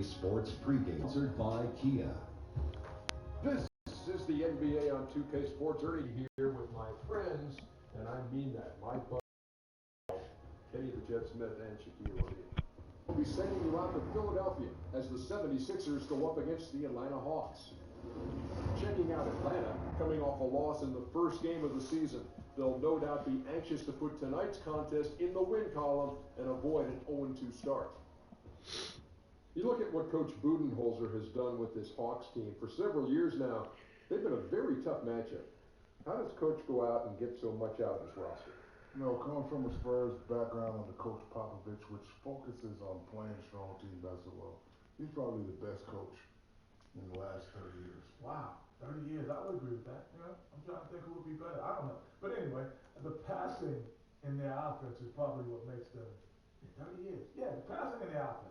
2K Sports pregame, sponsored by Kia. This is the NBA on 2K Sports. Ernie here with my friends, and I mean that, my buddy, Kenny the Jet Smith and Shaquille O'Neal. We'll be sending you out to Philadelphia as the 76ers go up against the Atlanta Hawks. Checking out Atlanta, coming off a loss in the first game of the season. They'll no doubt be anxious to put tonight's contest in the win column and avoid an 0-2 start. You look at what Coach Budenholzer has done with this Hawks team for several years now. They've been a very tough matchup. How does Coach go out and get so much out of this roster? You know, coming from a Spurs background under Coach Popovich, which focuses on playing strong team basketball, he's probably the best coach in the last 30 years. Wow, 30 years, I would agree with that. You know, I'm trying to think who would be better. I don't know. But anyway, the passing in their offense is probably what makes them 30 years. Yeah, the passing in their offense.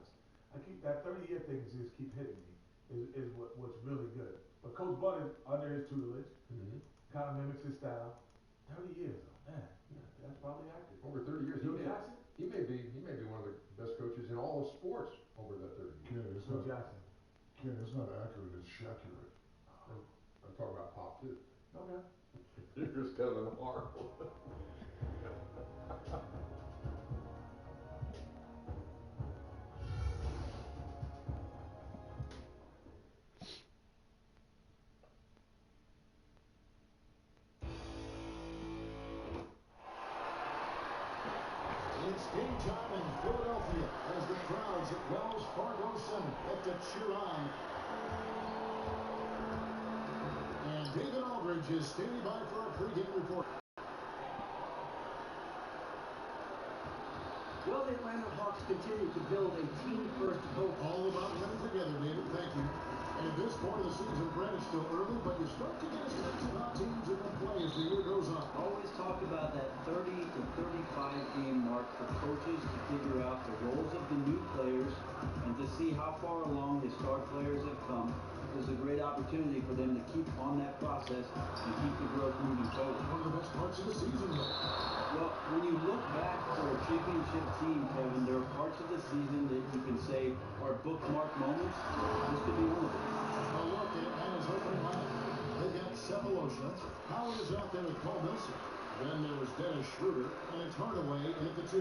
I keep that 30-year thing just keep hitting me is what's really good. But Coach Bud, under his tutelage, kind of mimics his style. 30 years, man, yeah, that's probably accurate. Over 30 years. Joe Jackson? He may be one of the best coaches in all of sports over that 30 years. Joe Jackson. Ken, it's not accurate, it's accurate. I'm talking about Pop too. Okay. You're just kind of an arm. It's game time in Philadelphia as the crowds at Wells Fargo Center have to cheer on. And David Aldridge is standing by for a pregame report. Well, the Atlanta Hawks continue to build a team-first hope. All about coming together, David. Thank you. And at this point of the season, Brent, it's still early, but you start to get a sense of how teams are going to play as the year goes on. Always talk about that 30 to 35 game mark for coaches to figure out the roles of the new players and to see how far along the star players have come. There's a great opportunity for them to keep on that process and keep the growth moving forward. One of the best parts of the season, though. Well, when you look back for a championship team, Kevin, there are parts of the season that you can say are bookmark moments. This could be one of them. A look at Atlanta's opening lineup. They got Cephalosha. Howard is out there with Paul Millsap. Then there was Dennis Schroeder, and it's Hardaway in at the 2.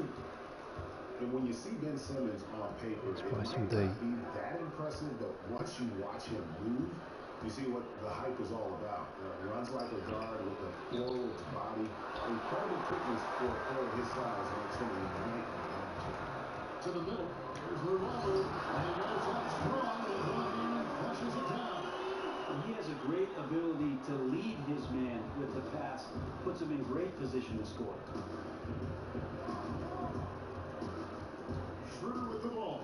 And when you see Ben Simmons on paper, it might not be that impressive, but once you watch him move, you see what the hype is all about. Runs like a guard with a forward body. Incredible quickness for a player his size makes him a nightmare. To the middle. There's Ronaldo. And he goes out strong. And Hawkins flushes it down. He has a great ability to lead his man with the pass, puts him in great position to score. Schroeder with the ball.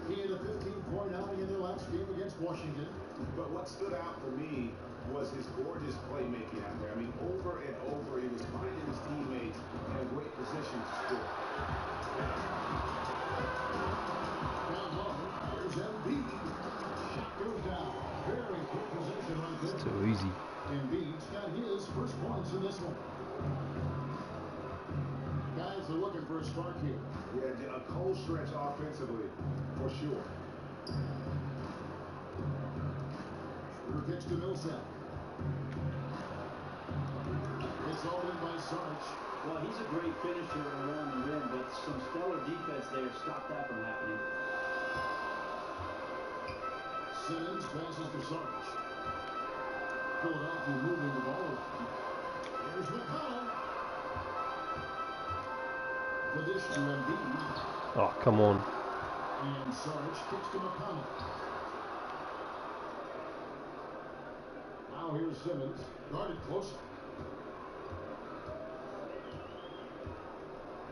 He had a 15-point outing in their last game against Washington. But what stood out for me was his gorgeous playmaking out there. I mean, over and over, he was finding his teammates in a great position to score. Down low. Here's Embiid. Shot goes down. Very quick possession right there. It's too easy. Embiid's got his first points in this one. Guys are looking for a spark here. Yeah, a cold stretch offensively, for sure. Schroeder pitch to Millsap. It's all in by Sarge. Well, he's a great finisher around the rim, but some stellar defense there stopped that from happening. Simmons passes to Sarge. Philadelphia moving the ball. Here's McConnell. The dish to Embiid. Oh, come on. And Sarge kicks to McConnell. Now here's Simmons. Guarded closer.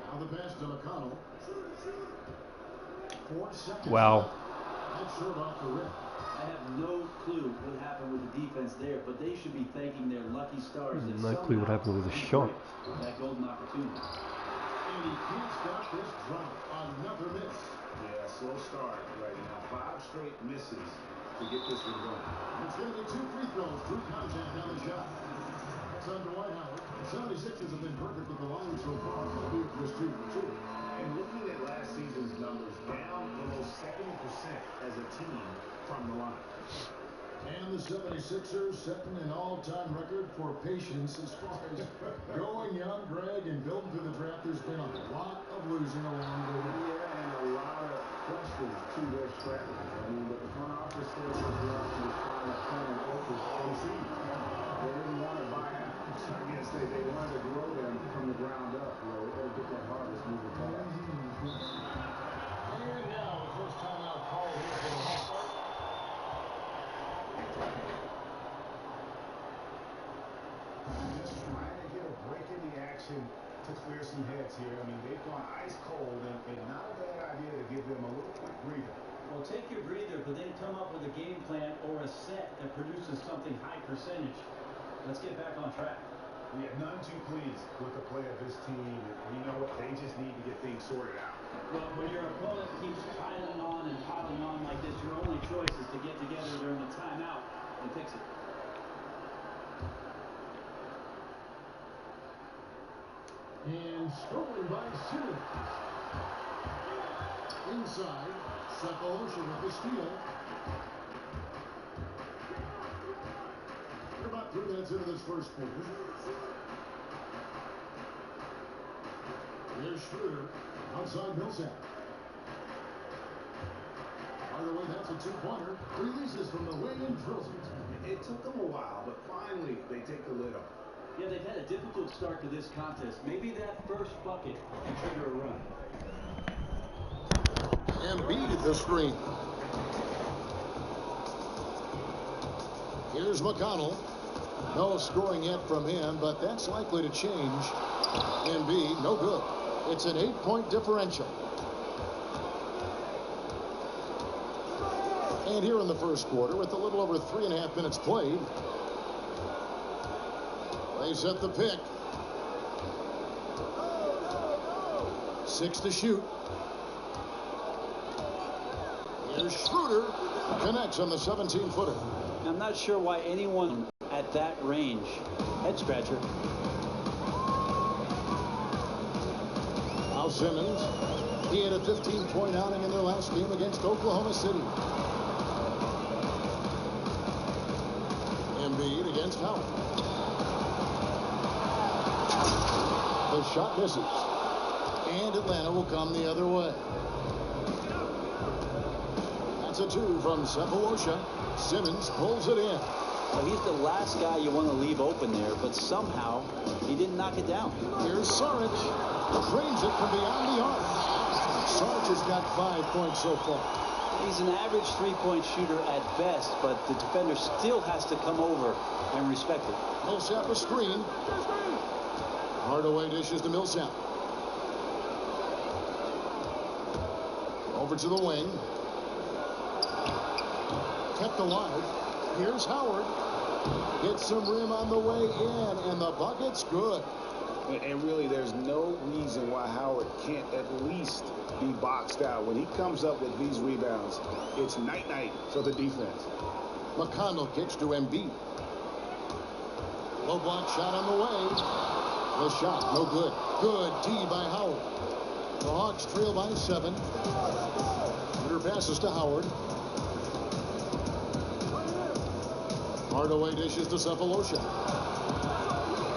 Now the pass to McConnell. 4 seconds. Wow. That's short off the rim. I have no clue what happened with the defense there, but they should be thanking their lucky stars. No clue what happened with the shot. That golden opportunity. And he can't stop this drop. Another miss. Yeah, slow start right now. 5 straight misses to get this one going. It's going to be 2 free throws through contact on the shot. That's on Dwight Howard. 76ers have been perfect with the line so far. It's just 2 for 2. And looking at last season's numbers, down almost 70% as a team from the line. And the 76ers setting an all-time record for patience as far as going young, Greg, and building through the draft. There's been a lot of losing along the way. Yeah, and a lot of questions to their strategy. I mean, but the front office says that the option is trying to plan an open OC. They didn't want to buy out. So I guess they wanted to grow them from the ground up. You know, they got to get that harvest moving fast. And now, the first timeout call here for the Hawks. Just trying to get a break in the action to clear some heads here. I mean, they've gone ice cold, and not a bad idea to give them a little quick breather. Well, take your breather, but then come up with a game plan or a set that produces something high percentage. Let's get back on track. Yeah, none too pleased with the play of this team, and you know what? They just need to get things sorted out. Well, when your opponent keeps piling on like this, your only choice is to get together during the timeout and fix it. And stolen by Simmons. Inside, Cephalosha with the steal. We're about 3 minutes into this first quarter. Here's Schroeder outside Millsap. Hardaway, that's a two-pointer. Releases from the wing and drills it. It took them a while, but finally they take the lid off. Yeah, they've had a difficult start to this contest. Maybe that first bucket can trigger a run. Embiid at the screen. Here's McConnell. No scoring yet from him, but that's likely to change. Embiid, no good. It's an 8-point differential. And here in the first quarter, with a little over 3.5 minutes played, they set the pick. 6 to shoot. Here's Schroeder. Connects on the 17-footer. I'm not sure why anyone at that range. Head scratcher. Now Simmons. He had a 15-point outing in their last game against Oklahoma City. Embiid against Howard. The shot misses. And Atlanta will come the other way. That's a 2 from Cephalosha. Simmons pulls it in. Well, he's the last guy you want to leave open there, but somehow he didn't knock it down. Here's Saric. Drains it from beyond the arc. Saric has got 5 points so far. He's an average three-point shooter at best, but the defender still has to come over and respect it. Millsap a screen. Hardaway dishes to Millsap. Over to the wing. Kept alive. Here's Howard. Hits some rim on the way in, and the bucket's good. And really, there's no reason why Howard can't at least be boxed out. When he comes up with these rebounds, it's night-night for the defense. McConnell kicks to Embiid. Low block shot on the way. The shot, no good. Good D by Howard. The Hawks trail by 7. Shooter passes to Howard. Hardaway dishes to Cephalosha.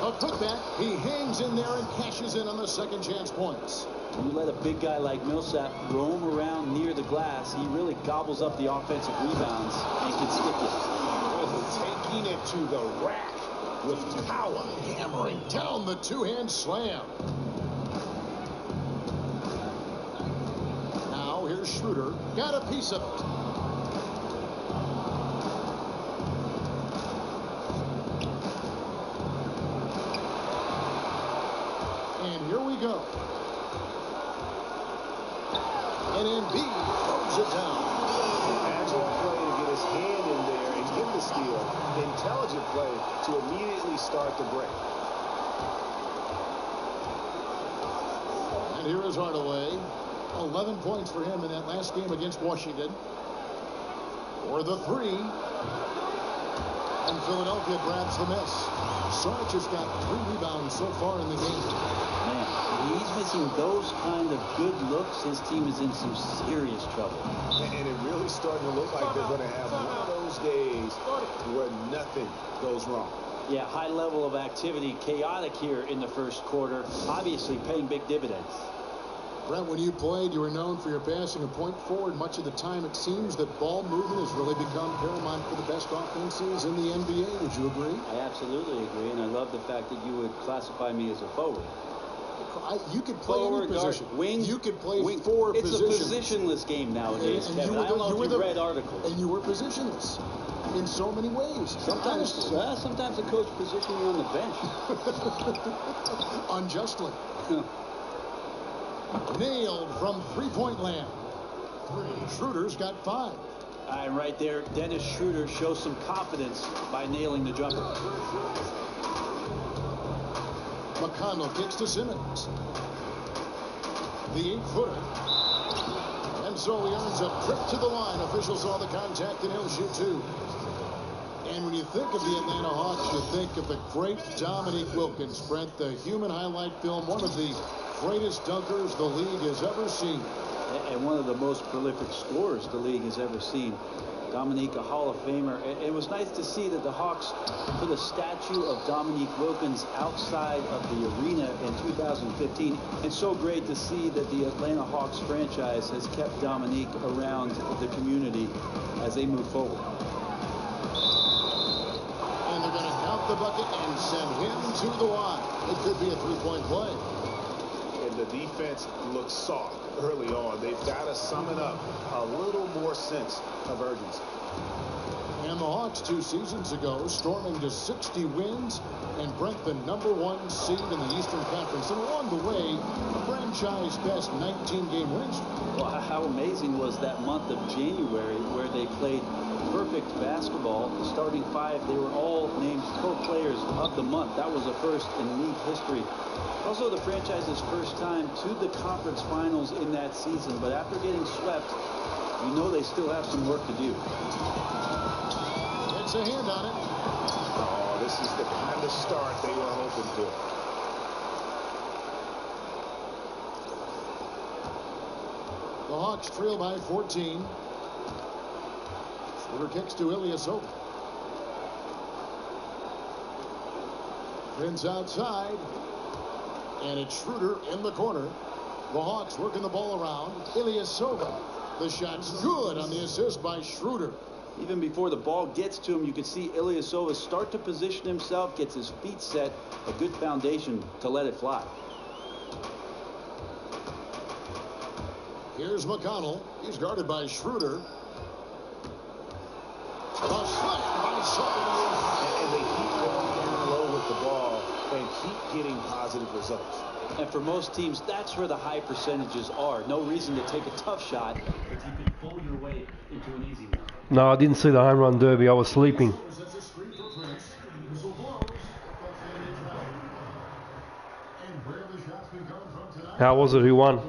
A putback. He hangs in there and cashes in on the second chance points. When you let a big guy like Millsap roam around near the glass, he really gobbles up the offensive rebounds and can stick it. Taking it to the rack with power, hammering down the two-hand slam. Now here's Schroeder. Got a piece of it. And here we go. And Embiid throws it down. Agile play to get his hand in there and get the steal. Intelligent play to immediately start the break. And here is Hardaway. 11 points for him in that last game against Washington. For the 3. And Philadelphia grabs the miss. Sarge has got 3 rebounds so far in the game. Man, he's missing those kind of good looks. His team is in some serious trouble. And it really starting to look like they're going to have one of those days where nothing goes wrong. Yeah, high level of activity, chaotic here in the first quarter, obviously paying big dividends. Brett, when you played, you were known for your passing a point forward. Much of the time, it seems that ball movement has really become paramount for the best offenses in the NBA. Would you agree? I absolutely agree, and I love the fact that you would classify me as a forward. You could play Forward, any position. guard, wing. You could play wing. 4 it's positions. It's a positionless game nowadays, and Kevin. I don't know if you read articles. And you were positionless in so many ways. Sometimes the coach positioned me on the bench. Unjustly. Nailed from three-point land. Schroeder's got 5. And right there, Dennis Schroeder shows some confidence by nailing the jumper. McConnell kicks to Simmons. The 8-footer. And so he earns a trip to the line. Officials saw the contact and he'll shoot 2. And when you think of the Atlanta Hawks, you think of the great Dominique Wilkins. Brent, the human highlight film, one of the greatest dunkers the league has ever seen. And one of the most prolific scorers the league has ever seen. Dominique, a Hall of Famer. It was nice to see that the Hawks put a statue of Dominique Wilkins outside of the arena in 2015. It's so great to see that the Atlanta Hawks franchise has kept Dominique around the community as they move forward. And they're going to count the bucket and send him to the line. It could be a 3-point play. And the defense looks soft early on. They've got to sum it up a little more sense of urgency. And the Hawks 2 seasons ago storming to 60 wins and Brent the #1 seed in the Eastern Conference. And along the way, a franchise best 19-game winning streak. Well, how amazing was that month of January where they played perfect basketball. The starting 5, they were all named co-players of the month. That was a first in league history. Also the franchise's first time to the conference finals in that season. But after getting swept, you know they still have some work to do. It's a hand on it. Oh, this is the kind of start they were hoping for. The Hawks trail by 14. Schroeder kicks to Ilyasova. Pins outside. And it's Schroeder in the corner. The Hawks working the ball around. Ilyasova. The shot's good on the assist by Schroeder. Even before the ball gets to him, you can see Ilyasova start to position himself, gets his feet set, a good foundation to let it fly. Here's McConnell. He's guarded by Schroeder. A slam by Sarge. And they keep going down low with the ball and keep getting positive results. And for most teams, that's where the high percentages are. No reason to take a tough shot if you can fool your way into an easy one. No, I didn't see the home run derby. I was sleeping. How was it? Who won?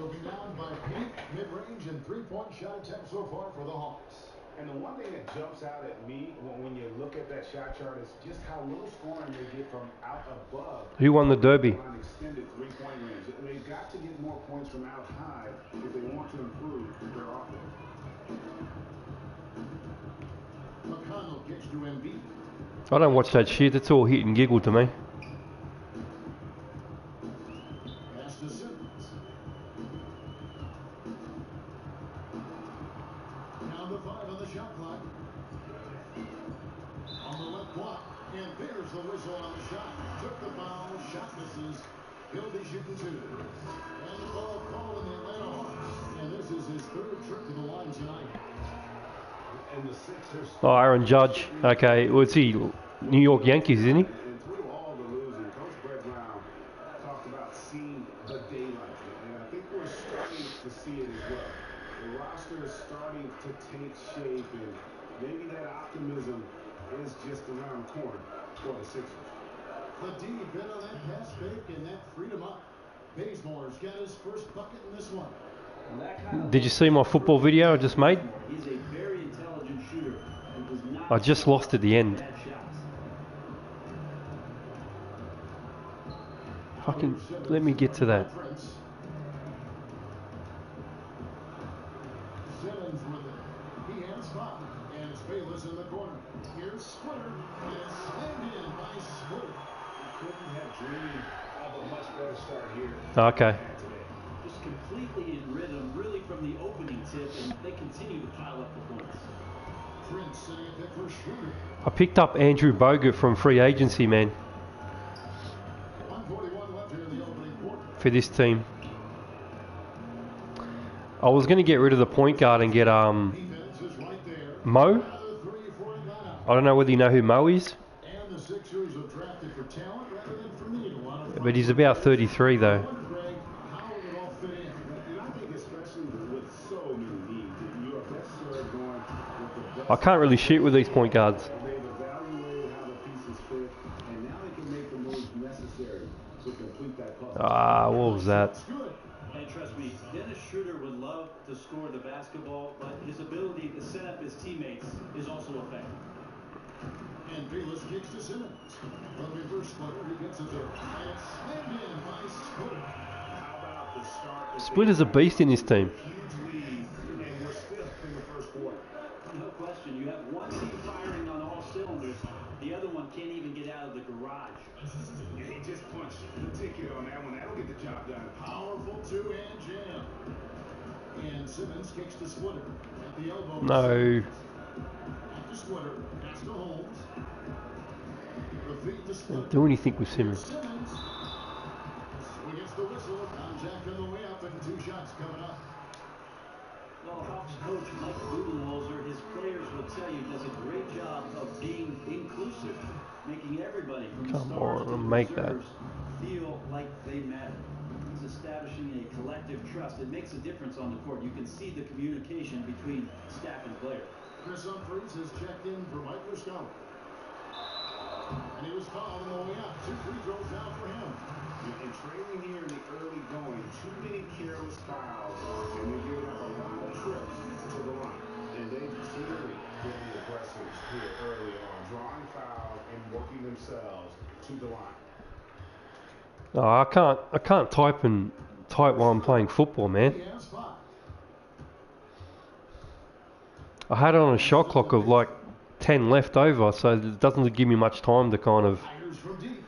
Mid-range and 3-point shot attempt so far for the Hawks. And the one thing that jumps out at me when you look at that shot chart is just how little scoring they get from out above. Who won the derby? Extended 3-point range. They've got to get more points from out high if they want to improve their offense. McConnell gets to Embiid. I don't watch that shit. It's all hit and giggle to me. Pass to Simmons. Down to 5 on the shot clock. On the left block. And there's the whistle on the shot. Took the foul. Shot misses. He'll be shooting 2. And the ball called in the Atlanta Hawks. And this is his 3rd trip to the line tonight. And the Sixers. Oh, Aaron Judge. Okay, well, it's he New York Yankees, isn't he? And through all the losing, Coach Brett Brown talked about seeing the daylight. And I think we're starting to see it as well. The roster is starting to take shape, and maybe that optimism is just around the corner for the Sixers. The D bit on that pass fake, and that freed him up. Bazemore's got his first bucket in this one. Did you see my football video I just made? He's a very intelligent shooter who does not I just lost at the end. bad shots. Fucking let me get to that. Simmons with it. He has 5. And it's Bayless in the corner. Here's Splitter. And it's slammed in by Splitter. He couldn't have dreamed of a much better start here. Okay. Just completely in rhythm, really from the opening tip, and they continue to pile up the points. Prince setting a pick for Schroeder. I picked up Andrew Bogut from free agency, man, 1:41 left here in the opening quarter. for this team. I was going to get rid of the point guard and get Defense is right there. Mo. Another 3 for Atlanta. I don't know whether you know who Mo is, And the Sixers have drafted for talent rather than for need. but he's about 33 though. Greg, how would it all fit in? And I think especially with so many needs, you are best served going with the best. I can't really shoot with these point guards. They've evaluated how the pieces fit, and now they can make the moves necessary to complete that puzzle. Ah, what was that? And trust me, Dennis Schroeder would love to score the basketball, but his ability to set up his teammates is also effective. And Bayless kicks to Simmons. From reverse Splitter, he gets it there. And it's slammed in by Splitter. How about the start? Splitter's a beast in this team. Huge lead, and we're still in the first quarter. No question, you have one team firing on all cylinders, the other one can't even get out of the garage. Yeah, he just punched the ticket on that one. That'll get the job done. Powerful two-hand jam. And Simmons kicks to Splitter. At the elbow. No. At the Splitter. Pass to Holmes. The feet to Splitter. Don't do anything with Simmons. Simmons. Swing gets the whistle. Contact on the way up and 2 shots coming up. Well, Hawks coach Mike Budenholzer, his players will tell you, does a great job of being inclusive, making everybody from the Come stars on, to the make that. reserves feel like they matter. He's establishing a collective trust. It makes a difference on the court. You can see the communication between staff and player. Chris Humphries has checked in for Mike Muscala. And he was fouled on the way up. 2 free throws now for him. And trailing here in the early going, too many careless fouls, and we're giving up a lot of trips to the line. And they clearly been the aggressors here early on, drawing fouls and working themselves to the line. Oh, I can't type while I'm playing football, man. He has 5. I had it on a shot clock of like 10 left over, so it doesn't give me much time to kind of Tigers from deep.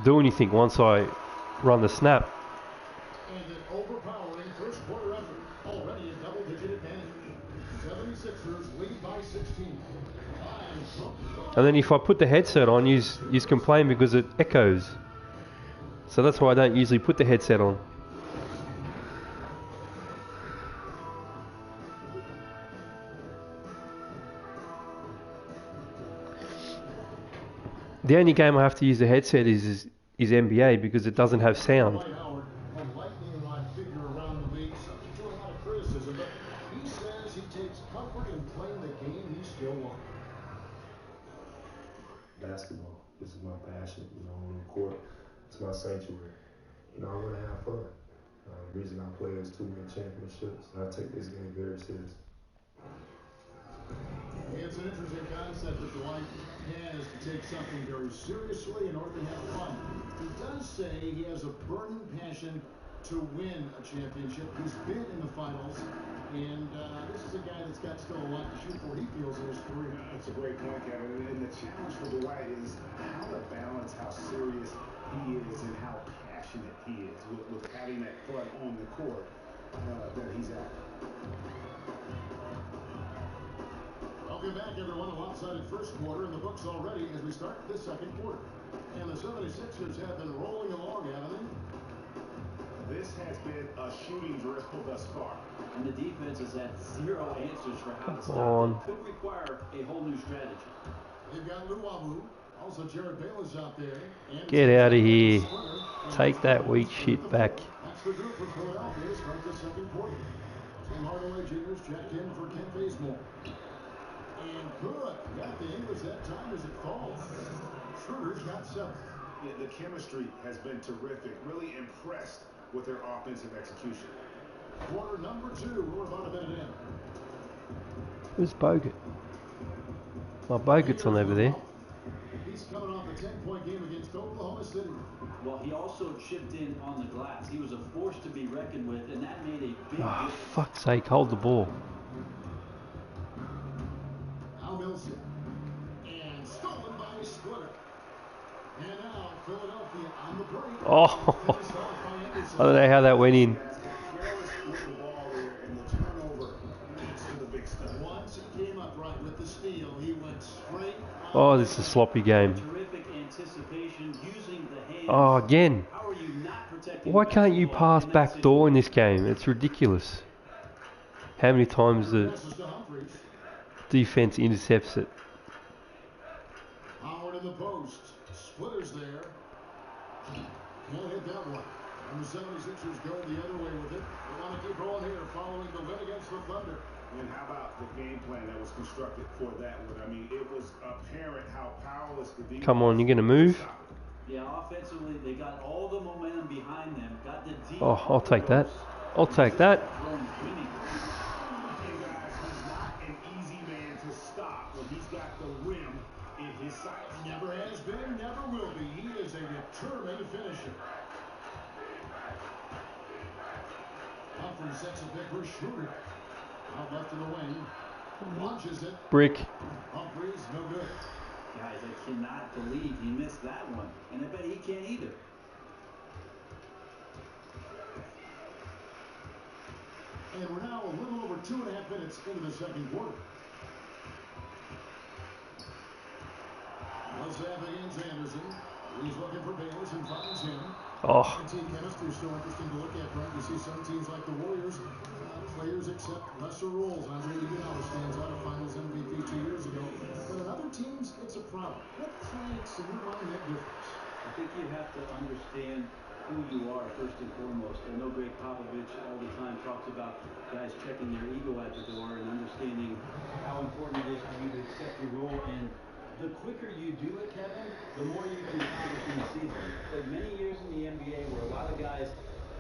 do anything once I run the snap. And an overpowering first quarter effort. Already a double-digit advantage. 76ers lead by 16. And then if I put the headset on, you complain because it echoes. So that's why I don't usually put the headset on. The only game I have to use the headset is NBA because it doesn't have sound. Dwight Howard, a lightning-rod figure around the league, subject to a lot of criticism, but he says he takes comfort in playing the game he still wants. Basketball. This is my passion, on the court. It's my sanctuary. I want to have fun. The reason I play is to win championships, and I take this game very seriously. It's an interesting concept that Dwight has to take something very seriously in order to have fun. He does say he has a burning passion to win a championship. He's been in the finals, and this is a guy that's got still a lot to shoot for, he feels, in his career. That's a great point, Kevin. And the challenge for Dwight is how to balance how serious he is and how passionate he is with having that fun on the court that he's at. Welcome back, everyone. A lopsided first quarter in the books already as we start this second quarter. And the 76ers have been rolling along, haven't they? This has been a shooting drill thus far. And the defense has had 0 answers for how to stop on. them. Could require a whole new strategy. They've got Luwawu, also Jared Bayless out there. And Get out of here. Take that weak shit back. That's the group for Philadelphia to start the second quarter. Tim Hardaway Jr.'s checked in for Kent Bazemore. And good. Got the English that time as it falls. Schroeder's got 7. Yeah, the chemistry has been terrific. Really impressed with their offensive execution. Quarter number 2. We're about a minute in. Who's Bogut? My Bogut's on over there. He's coming off a 10-point game against Oklahoma City. Well, he also chipped in on the glass. He was a force to be reckoned with, and that made a big difference. Fuck's sake, hold the ball. Now Milson. And stolen by Splitter. And now Philadelphia on the break. Oh, I don't know how that went in. Careless with the ball there, and the turnover leads to the big stuff. Once he came upright with the steal, he went straight. Oh, this is a sloppy game. Terrific anticipation using the hands. Oh, again. How are you not protecting Why can't you basketball pass in that back door in this game? It's ridiculous. How many times the defense intercepts it? Howard in the post. Splitter's there. Can't hit that one. And the 76ers go the other way with it. They want to keep rolling here following the win against the Thunder. And how about the game plan that was constructed for that one? I mean, it was apparent how powerless the defense. Come on, you're gonna move? Yeah, offensively, they got all the momentum behind them. Got the deep. Oh, I'll take that. I'll take that. And guys, he's not an easy man to stop when he's got the rim in his sights. Never has been, never will be. He is a determined finisher. Humphrey sets a pick for Schroeder. Out left to the wing. Launches it. Brick. Humphreys, no good. Guys, I cannot believe he missed that one. And I bet he can't either. And we're now a little over 2.5 minutes into the second quarter. Millsap against Anderson. He's looking for Bayless and finds him. Oh. Team chemistry is so interesting to look at, Frank. You see some teams like the Warriors, players accept lesser roles. Andre Iguodala stands out of Finals MVP 2 years ago. But in other teams, it's a problem. What creates in your mind that difference? I think you have to understand who you are first and foremost. I know Greg Popovich all the time talks about guys checking their ego at the door and understanding how important it is for you to accept your role. And the quicker you do it, Kevin, the more you can accomplish in the season. Like many years in the NBA where a lot of guys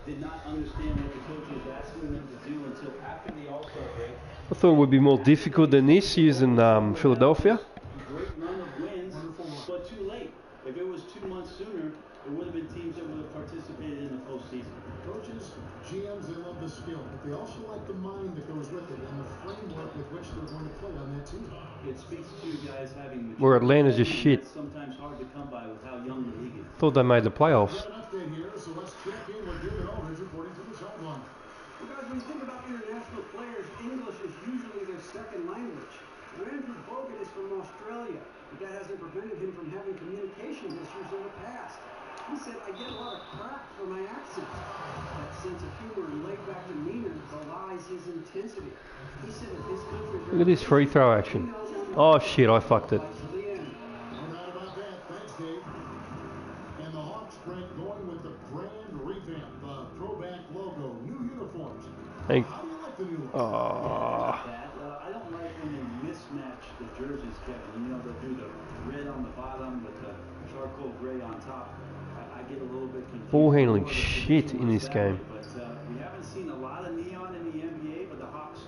did not understand what the coach was asking them to do until after the All-Star break. I thought it would be more difficult than this using Philadelphia. Great run of wins, but too late. If it was 2 months sooner, it would have been teams that would have participated in the postseason. Coaches, GMs, they love the skill, but they also like the mind that goes with it and the framework with which they're going to play on that team. It speaks to guys having Where Atlanta's just shit. That's sometimes hard to come by with how young the league is. Thought they made the playoffs. An update here, so let's check in with David Aldridge reporting from the sideline. Well, guys, when you think about international players, English is usually their second language. Now, Andrew Bogut is from Australia, but that hasn't prevented him from having communication issues in the past. He said, I get a lot of crap for my accent. That sense of humor and laid-back demeanor belies his intensity. He said that his country... Look at this free throw action. Oh shit, I fucked it. No doubt about that. Thanks, Dave. And the Hawks break going with the brand revamp, throwback logo, new uniforms. Thank. How do you like the new look? I don't like when they mismatch the jerseys, Kevin. You know, they'll do the red on the bottom with the charcoal gray on top. I get a little bit confused. Ball handling shit in this game. But we haven't seen a lot of neon in the NBA, but the Hawks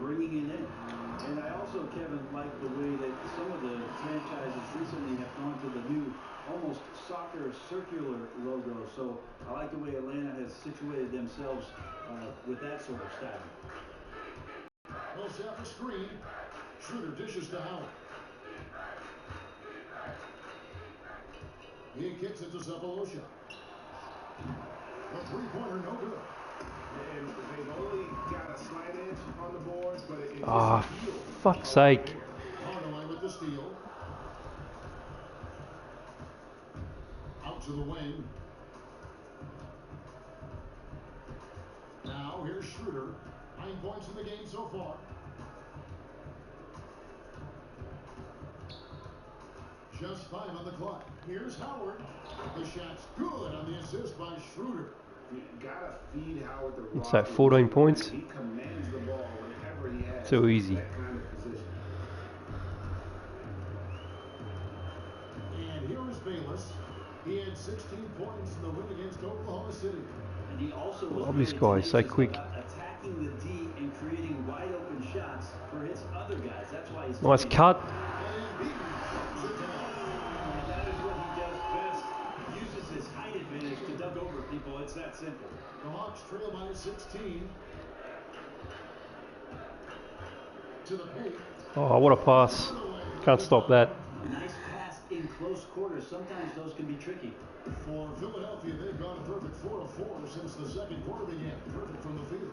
bringing it in. And I also, Kevin, like the way that some of the franchises recently have gone to the new, almost soccer circular logo. So I like the way Atlanta has situated themselves with that sort of style. Millsap a screen. Schroeder dishes to Howard. He kicks it to Zapolosha. A three-pointer, no good. And they've only got a slight edge on the boards, but it Ah, fuck's sake. Hardaway with the steal. Out to the wing. Now here's Schroeder. 9 points in the game so far. Just 5 on the clock. Here's Howard. The shot's good on the assist by Schroeder. You gotta feed Howard the What's that, 14 points? He commands the ball whenever he has Too easy. that kind of position. And here is Bayless. He had 16 points in the win against Oklahoma City. And he also was Oh, this guy is so quick. attacking the D and creating wide open shots for his other guys. That's why he's Nice cut. And that is what he does best. Uses his height advantage 16. To the paint. Oh, what a pass. Can't stop that. A nice pass in close quarters. Sometimes those can be tricky. For Philadelphia, they've gone a perfect 4 of 4 since the second quarter began. Perfect from the field.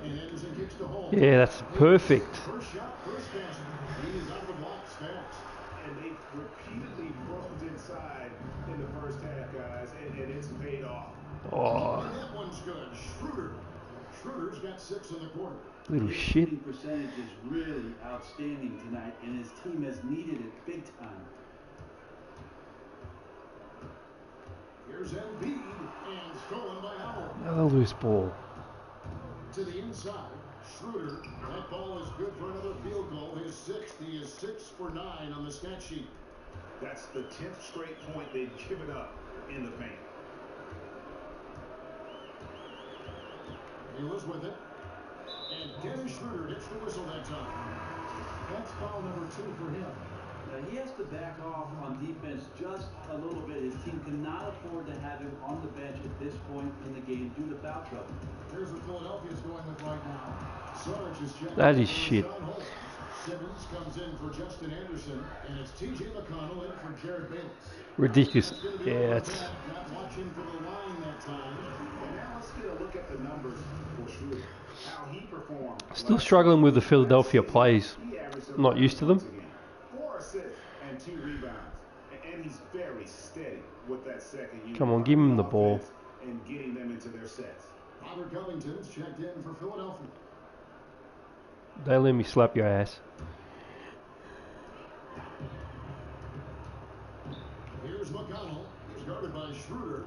And Anderson kicks to home. Yeah, that's perfect. First shot, first basket. He is out of the blocks fast. And they repeatedly froze inside in the first half, guys, and it's paid off. Oh, And that one's good. Schroeder's got 6 in the quarter. little His shit. shooting percentage is really outstanding tonight, and his team has needed it big time. Here's Embiid, and stolen by Howell. Another loose ball. To the inside, Schroeder. That ball is good for another field goal. His 6th. He is 6 for 9 on the stat sheet. That's the 10th straight point they've given up in the paint. He was with it. And Dennis Schroeder hits the whistle that time. That's foul number 2 for him. Now, he has to back off on defense just a little bit. His team cannot afford to have him on the bench at this point in the game due to foul trouble. Here's what Philadelphia's going with right now. Sarge is checking. That is shit. Simmons comes in for Justin Anderson, and it's T.J. McConnell in for Jared Bates. Ridiculous. Yeah, it's... Not watching for the line that time. And now let's get a look at the numbers for Schroeder. How he performed. Still struggling with the Philadelphia plays. I'm not used to them. 4 assists and 2 rebounds. And he's very steady with that second unit. Come on, give him the ball. And getting them into their sets. Robert Covington's checked in for Philadelphia. Don't let me slap your ass. Here's McConnell. He's guarded by Schroeder.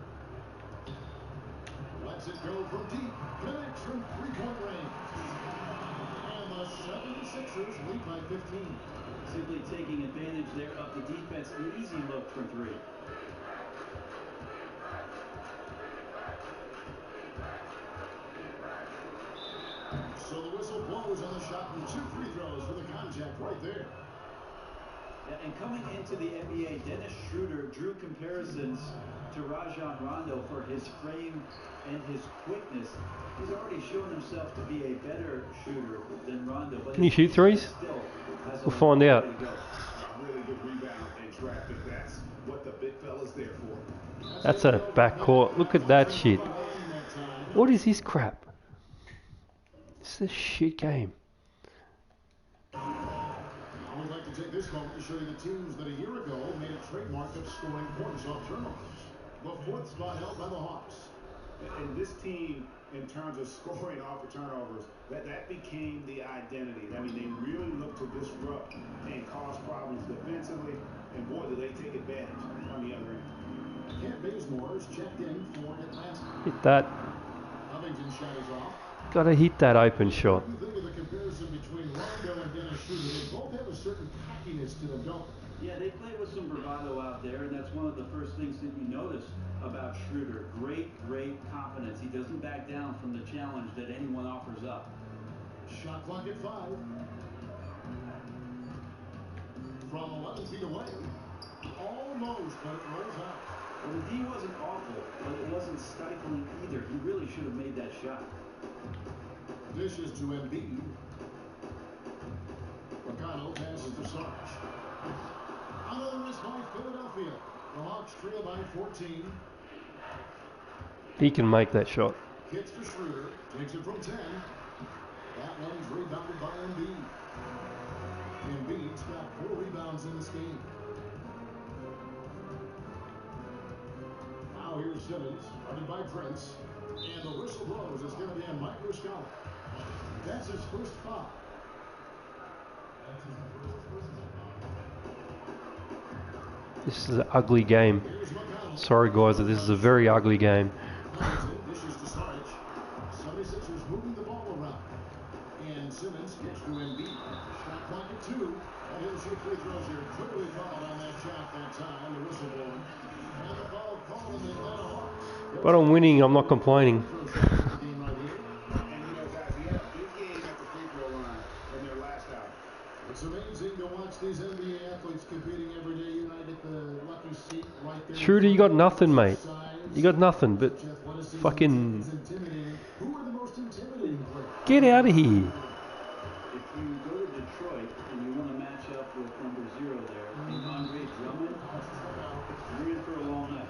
Lets it go from deep. Connects from three-point range. And the 76ers lead by 15. Simply taking advantage there of the defense. An easy look for 3. So the whistle blows on the shot and 2 free throws for the contact right there. And coming into the NBA, Dennis Schroeder drew comparisons to Rajon Rondo for his frame and his quickness. He's already shown himself to be a better shooter than Rondo. But Can he shoot threes? We'll find out. Really good rebound and traffic. That's what the big fella's there for. That's a backcourt. Look at that shit. What is this crap? It's a shit game. I would like to take this moment to show you the teams that a year ago made a trademark of scoring points off turnovers. The 4th spot held by the Hawks. And this team, in terms of scoring off the turnovers, that became the identity. I mean, they really look to disrupt and cause problems defensively. And boy, do they take advantage on the other end. Kent Bazemore is checked in for Atlanta. Hit that. Covington's shot is off. Gotta hit that open shot. What do you think of the comparison between Rondo and Dennis Schroeder? They both have a certain cockiness to them, don't they? Yeah, they play with some bravado out there, and that's one of the first things that you notice about Schroeder. Great confidence. He doesn't back down from the challenge that anyone offers up. Shot clock at 5. From 11 feet away. Almost, but it rolls out. Well, the D wasn't awful, but it wasn't stifling either. He really should have made that shot. Dishes to Embiid. McConnell passes to Sarge. Another miss by Philadelphia. The Hawks trail by 14. He can make that shot. Kicks to Schroeder. Takes it from 10. That one's rebounded by Embiid. Embiid's got 4 rebounds in this game. Now here's Simmons, guarded by Prince. And the whistle blows. It's going to be a microscopic. That's his first foul. This is an ugly game. Sorry guys, but this is a very ugly game. Dishes to Sarge. 76ers moving the ball around. And Simmons gets to Embiid. Shot clock at 2. And he'll shoot free throws here. Clearly fouled on that shot that time. The whistle blowing. And the foul called in the Atlanta Hawks. But I'm winning, I'm not complaining. And, you know, guys, he had a big game at the free throw line in their last out. It's amazing to watch these NBA athletes competing every day. You know, I get the lucky seat right there. Schroeder, you got nothing, mate. You got nothing but fucking... Who are the most intimidating players? Get out of here. If you go to Detroit and you want to match up with number 0 there, and Andre Drummond, you're in for a long night.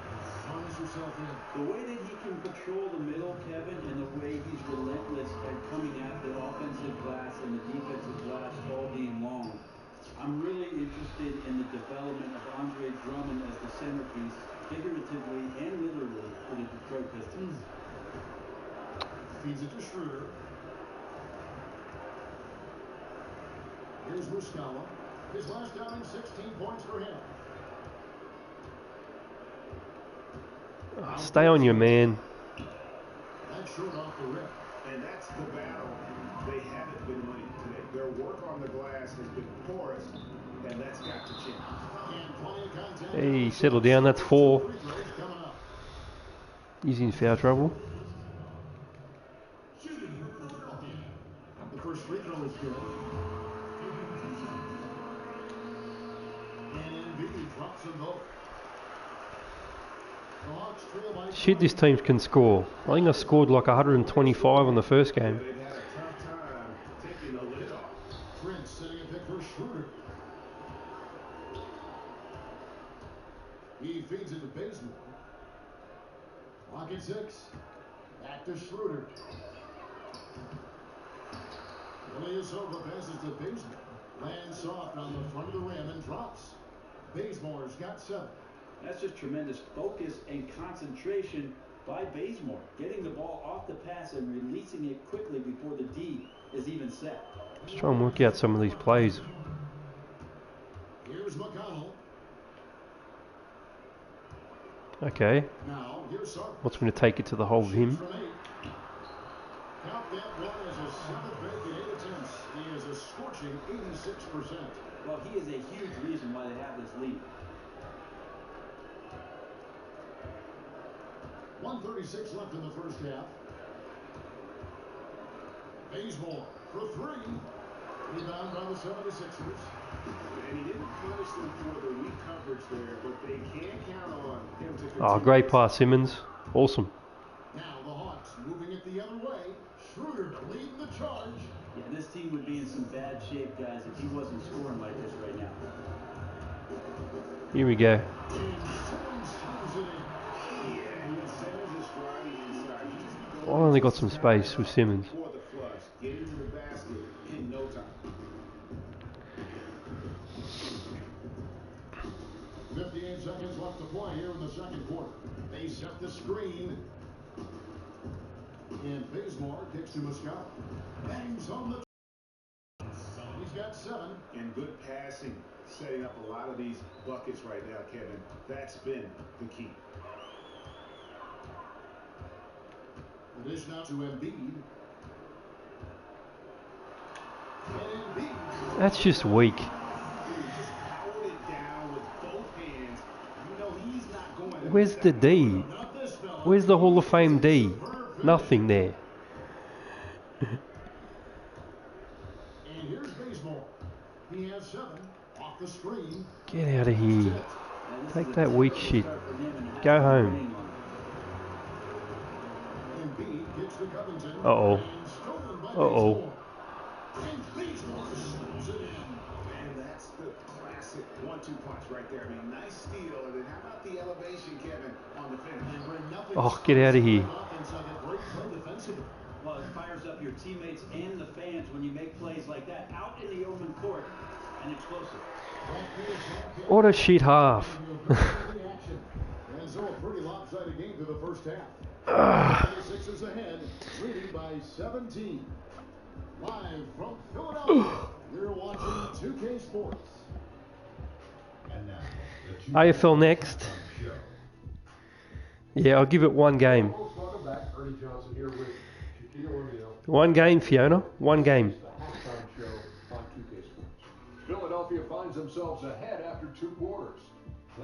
The way that he can patrol the middle, Kevin, and the way he's relentless at coming at the offensive glass and the defensive glass all game long, I'm really interested in the development of Andre Drummond as the centerpiece, figuratively and literally, for the Detroit Pistons. Feeds it to Schroeder. Here's Muscala. His last outing, 16 points for him. Stay on your man. That's short off the rip. And that's the battle they haven't been winning today. Their work on the glass has been porous, and that's got to change. Hey, settle down. That's 4. He's in foul trouble. The first free throw is good. And Embiid drops them both. The Hawks trail by Shit, this team can score. I think I scored like 125 on the first game. They've had a tough time taking the lid off. Prince setting a pick for Schroeder. He feeds it to Bazemore. Lock at 6. Back to Schroeder. Ilyasova passes to Bazemore. Lands soft on the front of the rim and drops. Bazemore's got 7. That's just tremendous focus and concentration by Bazemore, getting the ball off the pass and releasing it quickly before the D is even set. Let's try and work out some of these plays. Here's McConnell. Okay. Now, here's Sark. What's going to take it to the hole of him? Count that one as a 7th break in 8 attempts. He is a scorching 86%. Well, he is a huge reason why they have this lead. 1:36 left in the first half. Bazemore for 3. Rebound by the 76ers. And he didn't punish them for the weak coverage there, but they can count on him to continue. Oh, great pass, Simmons. Awesome. Now the Hawks moving it the other way. Schroeder leading the charge. Yeah, this team would be in some bad shape, guys, if he wasn't scoring like this right now. Here we go. I only got some space with Simmons. 58 seconds left to play here in the second quarter. They set the screen. And Bazemore kicks to Muscala. Bangs on the... He's got 7. And good passing, setting up a lot of these buckets right now, Kevin. That's been the key. The dish now to Embiid. And Embiid. That's just weak. Where's the D? Where's the Hall of Fame D? Nothing there. And here's Bazemore. He has 7 off the screen. Get out of here. Take that weak shit. Go home. Uh-oh. Uh-oh. And that's the classic 1-2 punch right there. I mean, nice steal. And then how about the elevation, Kevin, on the finish? Oh, get out of here. Well, it fires up your teammates and the fans when you make plays like that out in the open court and explosive. What a shit half. And so a pretty lopsided game to the first half. 36ers ahead, leading by 17. Live from Philadelphia, you're watching 2K Sports. And now, the AFL next. Yeah, I'll give it 1 game. Welcome back. Ernie Johnson here with Shaquille O'Neal. 1 game, Fiona. 1 game. The halftime show on 2K Sports. Philadelphia finds themselves ahead after 2 quarters.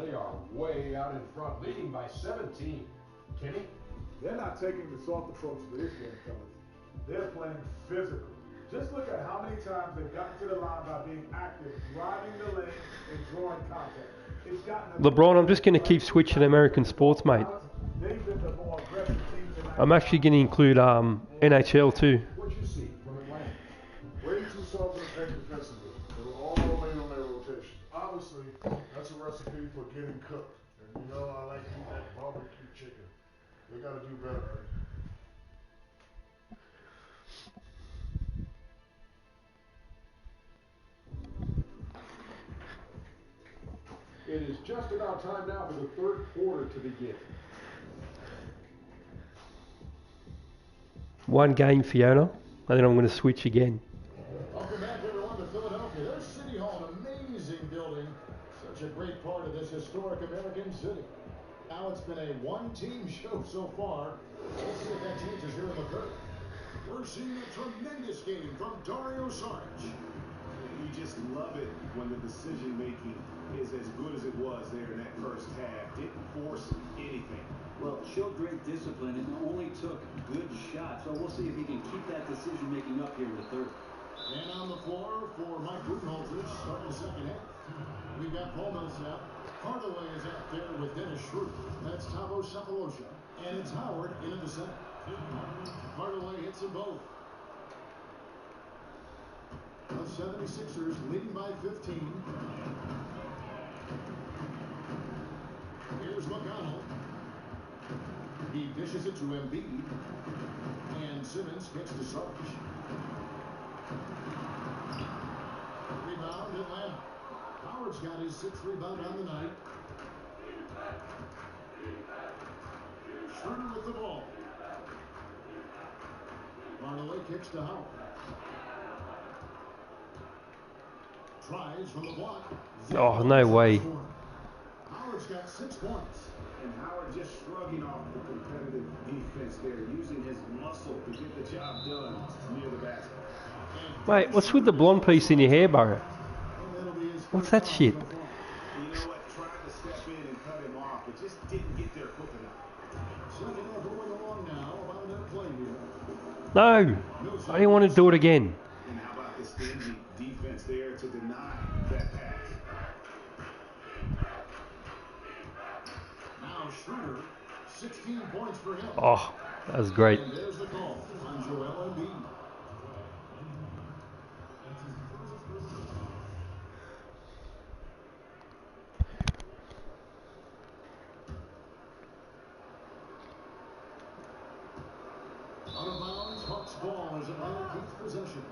They are way out in front, leading by 17. Kenny? They're not taking the soft approach to this game, fellas. They're playing physical. Just look at how many times they've gotten to the line by being active, driving the lane, and drawing contact. It's gotten LeBron, I'm just going to keep switching American sports, mate. They've been the more aggressive teams in I'm actually going to include NHL too. What you see from Atlanta? Way too soft in the paint defensively. They were all in on their rotation. Obviously, that's a recipe for getting cooked. And you know I like to eat that barbecue chicken. They got to do better. It is just about time now for the third quarter to begin. One game, Fiona, and then I'm going to switch again. Welcome back, everyone, to Philadelphia. There's City Hall, an amazing building. Such a great part of this historic American city. Now it's been a one-team show so far. We'll see if that changes here in the third. We're seeing a tremendous game from Dario Saric. You just love it when the decision-making is as good as it was there in that first half. Didn't force anything. Well, showed great discipline and only took good shots. So we'll see if he can keep that decision-making up here in the third. And on the floor for Mike Budenholzer, starting the second half. We've got Paul Millsap. Hardaway is out there with Dennis Schroeder. That's Thabo Sefolosha. And it's Howard into the center. Hardaway hits them both. The 76ers leading by 15. Here's McConnell. He dishes it to Embiid. And Simmons gets to Sarge. Rebound, Atlanta. Howard's got his 6th rebound on the night. Schroeder with the ball. Hardaway kicks to Howard. Tries from the block. Oh, no way. Howard's got 6 points. And Howard just shrugging off the competitive defense there, using his muscle to get the job done near the basket. Mate, what's with the blonde piece in your hair, Barrett? What's that shit? You know what? Tried to step in and cut him off, but just didn't get there quick enough. Second half going along now. About a minute play here. No, I didn't want to do it again. And how about the stingy defense there to deny that pass? Now Schroeder, 16 points for him. Oh, that was great. And there's the call on Joel Embiid. Out of bounds, Hawks ball as Atlanta keeps possession.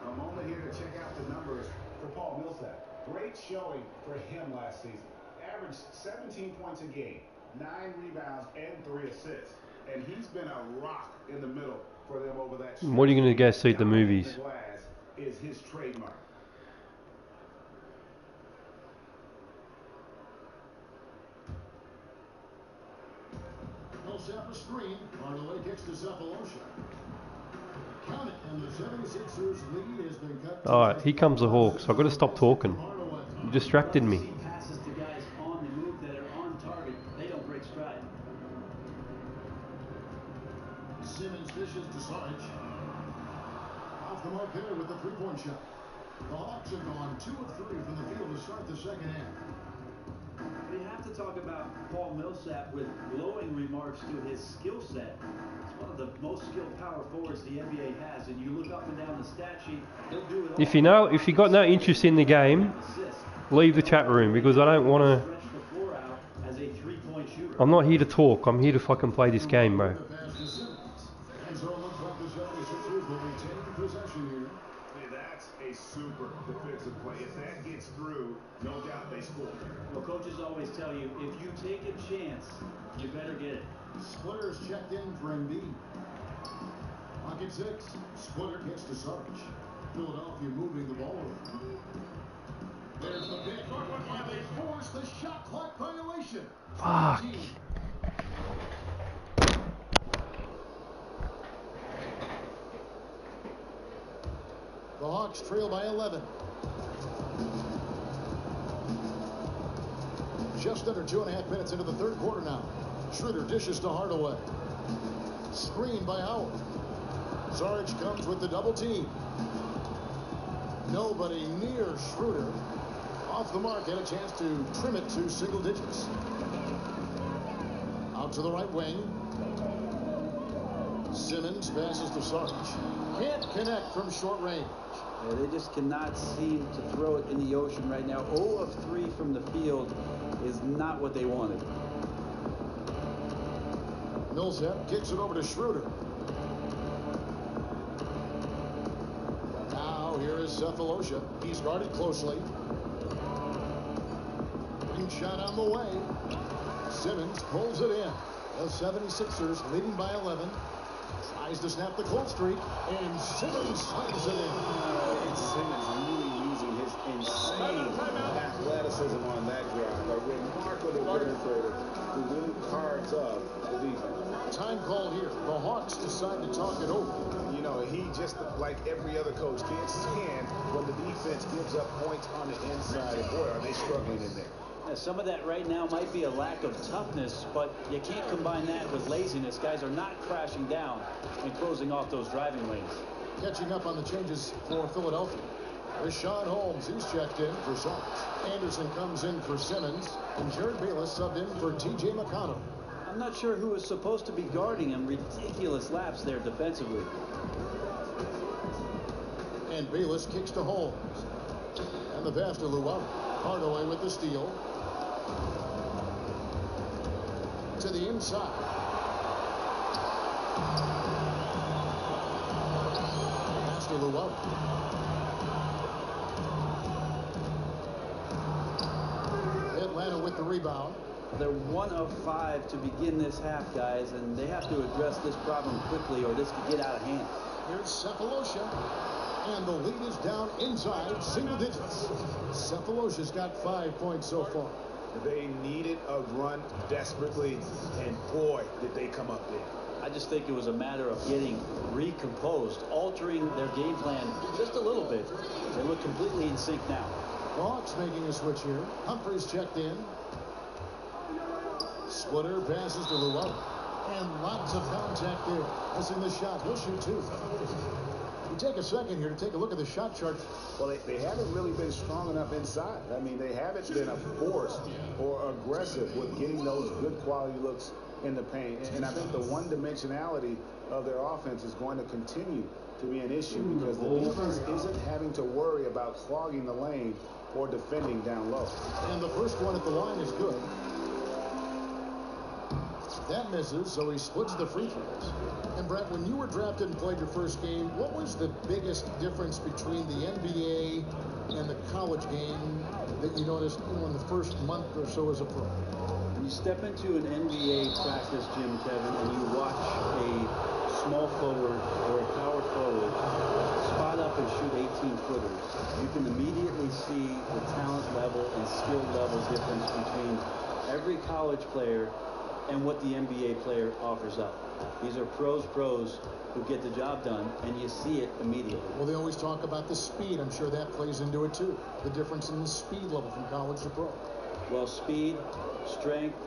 A moment here to check out the numbers for Paul Millsap. Great showing for him last season. Averaged 17 points a game, 9 rebounds, and 3 assists. And he's been a rock in the middle for them over that stretch. What are you going to go see at the movies? The glass is his trademark. Millsap a screen. Hardaway kicks to Sefolosha. Count it, and the 76ers lead has been cut. Alright, here comes the Hawks. I've got to stop talking. You distracted me. Passes to guys on the move that are on target. They don't break stride. Simmons dishes to Sarge. Off the mark there with the three-point shot. The Hawks have gone 2 of 3 from the field to start the second half. We have to talk about Paul Millsap with glowing remarks to his skill set. He's one of the most skilled power forwards the NBA has, and you look up and down the stat sheet, he'll do it all. If you got no interest in the game, leave the chat room, because I don't want to. I'm not here to talk. I'm here to fucking play this game, bro. And so it looks like the 76ers will retain possession here. Hey, that's a super defensive play. If that gets through, no doubt they score. Well, coaches always tell you, if you take a chance, you better get it. Splitter's checked in for Embiid. Pocket 6. Splitter gets to Sarge. Philadelphia moving the ball over. There's the pick. And they force the shot clock violation. Fuck. The Hawks trail by 11. Just under 2.5 minutes into the third quarter now. Schroeder dishes to Hardaway. Screen by Howard. Sarge comes with the double team. Nobody near Schroeder. Off the mark and a chance to trim it to single digits. Out to the right wing. Simmons passes to Sarge. Can't connect from short range. Yeah, they just cannot seem to throw it in the ocean right now. 0 of 3 from the field is not what they wanted. Millsap kicks it over to Schroeder. Now here is Cephalosha. He's guarded closely. Ring shot on the way. Simmons pulls it in. The 76ers leading by 11. Tries to snap the cold streak, and Simmons slams it in. And Simmons really using his insane athleticism on that drive. A remarkable penetrator who really carves up the defense. Time call here. The Hawks decide to talk it over. You know, he just, like every other coach, can't stand when the defense gives up points on the inside. And boy, are they struggling in there. Some of that right now might be a lack of toughness, but you can't combine that with laziness. Guys are not crashing down and closing off those driving lanes. Catching up on the changes for Philadelphia. Rashawn Holmes, he's checked in for Sarge. Anderson comes in for Simmons, and Jared Bayless subbed in for T.J. McConnell. I'm not sure who is supposed to be guarding him. Ridiculous laps there defensively. And Bayless kicks to Holmes. And the pass to Luau. Hardaway with the steal. To the inside. Pass to Luau. Atlanta with the rebound. They're 1 of 5 to begin this half, guys, and they have to address this problem quickly or this could get out of hand. Here's Cephalosha. And the lead is down inside single digits. Cephalosha's got 5 points so far. They needed a run desperately, and boy, did they come up big. I just think it was a matter of getting recomposed, altering their game plan just a little bit. They look completely in sync now. Hawks making a switch here. Humphries checked in. Splitter passes to Luau. And lots of contact there. Missing the shot. He'll shoot 2. We take a second here to take a look at the shot chart. Well, they haven't really been strong enough inside. I mean, they haven't been a force or aggressive with getting those good quality looks in the paint. And I think the one-dimensionality of their offense is going to continue to be an issue because the defense isn't having to worry about clogging the lane or defending down low. And the first one at the line is good. That misses, so he splits the free throws. And Brett, when you were drafted and played your first game, what was the biggest difference between the NBA and the college game that you noticed in the first month or so as a pro? When you step into an NBA practice gym, Kevin, and you watch a small forward or a power forward spot up and shoot 18-footers, you can immediately see the talent level and skill level difference between every college player and what the NBA player offers up. These are pros who get the job done, and you see it immediately. Well, they always talk about the speed. I'm sure that plays into it too. The difference in the speed level from college to pro. Well, speed, strength,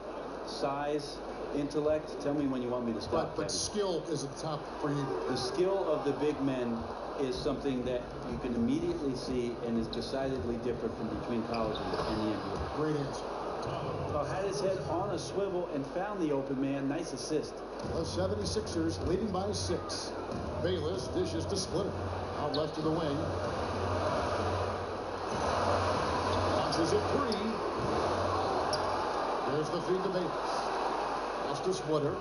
size, intellect. Tell me when you want me to stop. But skill is at the top for you. The skill of the big men is something that you can immediately see and is decidedly different from between college and the NBA. Great answer. Had his head on a swivel and found the open man. Nice assist. The 76ers leading by 6. Bayless dishes to Splitter. Out left to the wing. Launches a 3. There's the feed to Bayless. Pass to Splitter.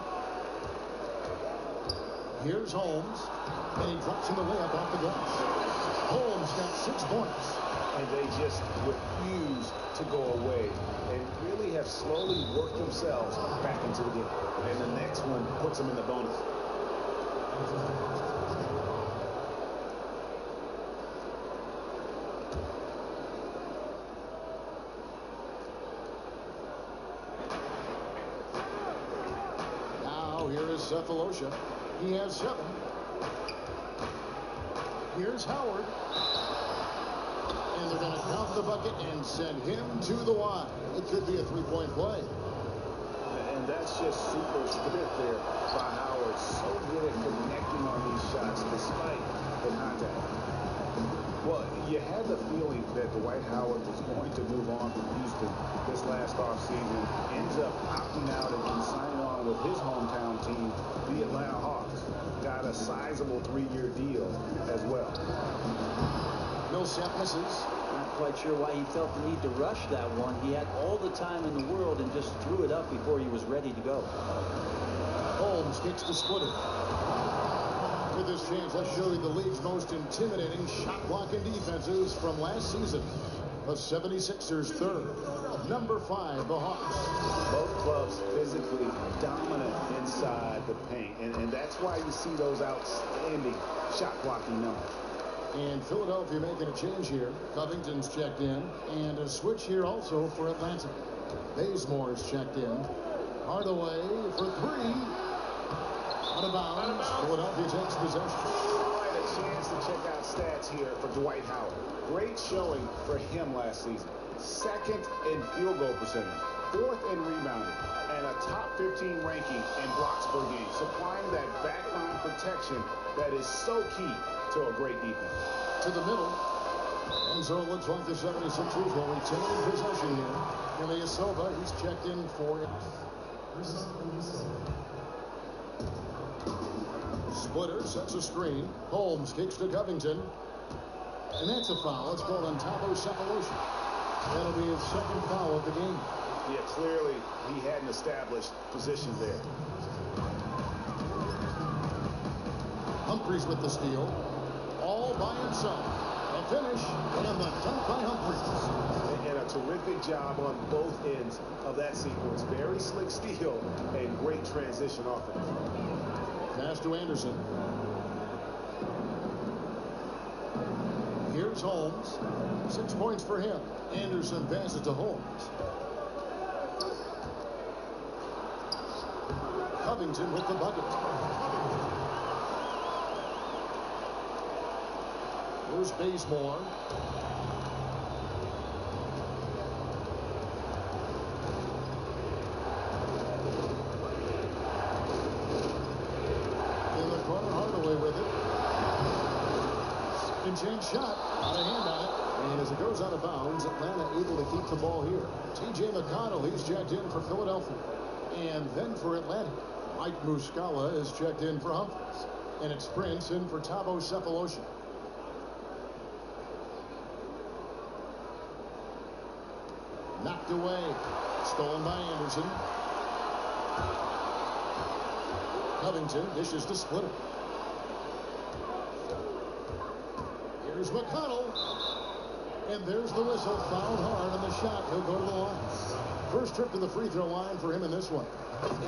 Here's Holmes. And he drops in the layup off the glass. Holmes got 6 points. And they just refuse to go away and really have slowly worked themselves back into the game. And the next one puts them in the bonus. Now here is Cephalosha. He has 7. Here's Howard. And they're going to count the bucket and send him to the line. It could be a 3-point play. And And that's just super strength there by Howard. So good at connecting on these shots despite the contact. Well, you had the feeling that Dwight Howard was going to move on from Houston this last offseason. Ends up opting out and signing on with his hometown team, the Atlanta Hawks. Got a sizable 3-year deal as well. Millsap misses. Not quite sure why he felt the need to rush that one. He had all the time in the world and just threw it up before he was ready to go. Holmes kicks the splitter. With this chance, let's show you the league's most intimidating shot blocking defenses from last season. The 76ers third. Number 5, the Hawks. Both clubs physically dominant inside the paint. And that's why you see those outstanding shot blocking numbers. And Philadelphia making a change here. Covington's checked in. And a switch here also for Atlanta. Bazemore's checked in. Hardaway for 3. Out of bounds. Philadelphia takes possession. All right, a chance to check out stats here for Dwight Howard. Great showing for him last season. 2nd in field goal percentage, 4th in rebounding, and a top 15 ranking in blocks per game, supplying that backline protection that is so key to a great defense. To the middle. And so it looks like the 76ers will retain possession here. Ilyasova, he's checked in for it. Splitter sets a screen. Holmes kicks to Covington. And that's a foul. It's called on Thabo Sefolosha. That'll be his 2nd foul of the game. Yeah, clearly he hadn't established position there. Humphries with the steal. All by himself. A finish and the dunk by Humphries. And a terrific job on both ends of that sequence. Very slick steal and great transition offense. Pass to Anderson. Here's Holmes. 6 points for him. Anderson passes to Holmes. Covington with the bucket. Here's Bazemore. In the corner, Hardaway with it. Chance shot, out of hand on it, and as it goes out of bounds, Atlanta able to keep the ball here. T.J. McConnell, he's checked in for Philadelphia, and then for Atlanta, Mike Muscala is checked in for Humphries, and it's Prince in for Thabo Sefolosha. Knocked away, stolen by Anderson. Covington dishes to Splitter. Here's McConnell. And there's the whistle. Fouled hard on the shot. He'll go to the line. First trip to the free throw line for him in this one.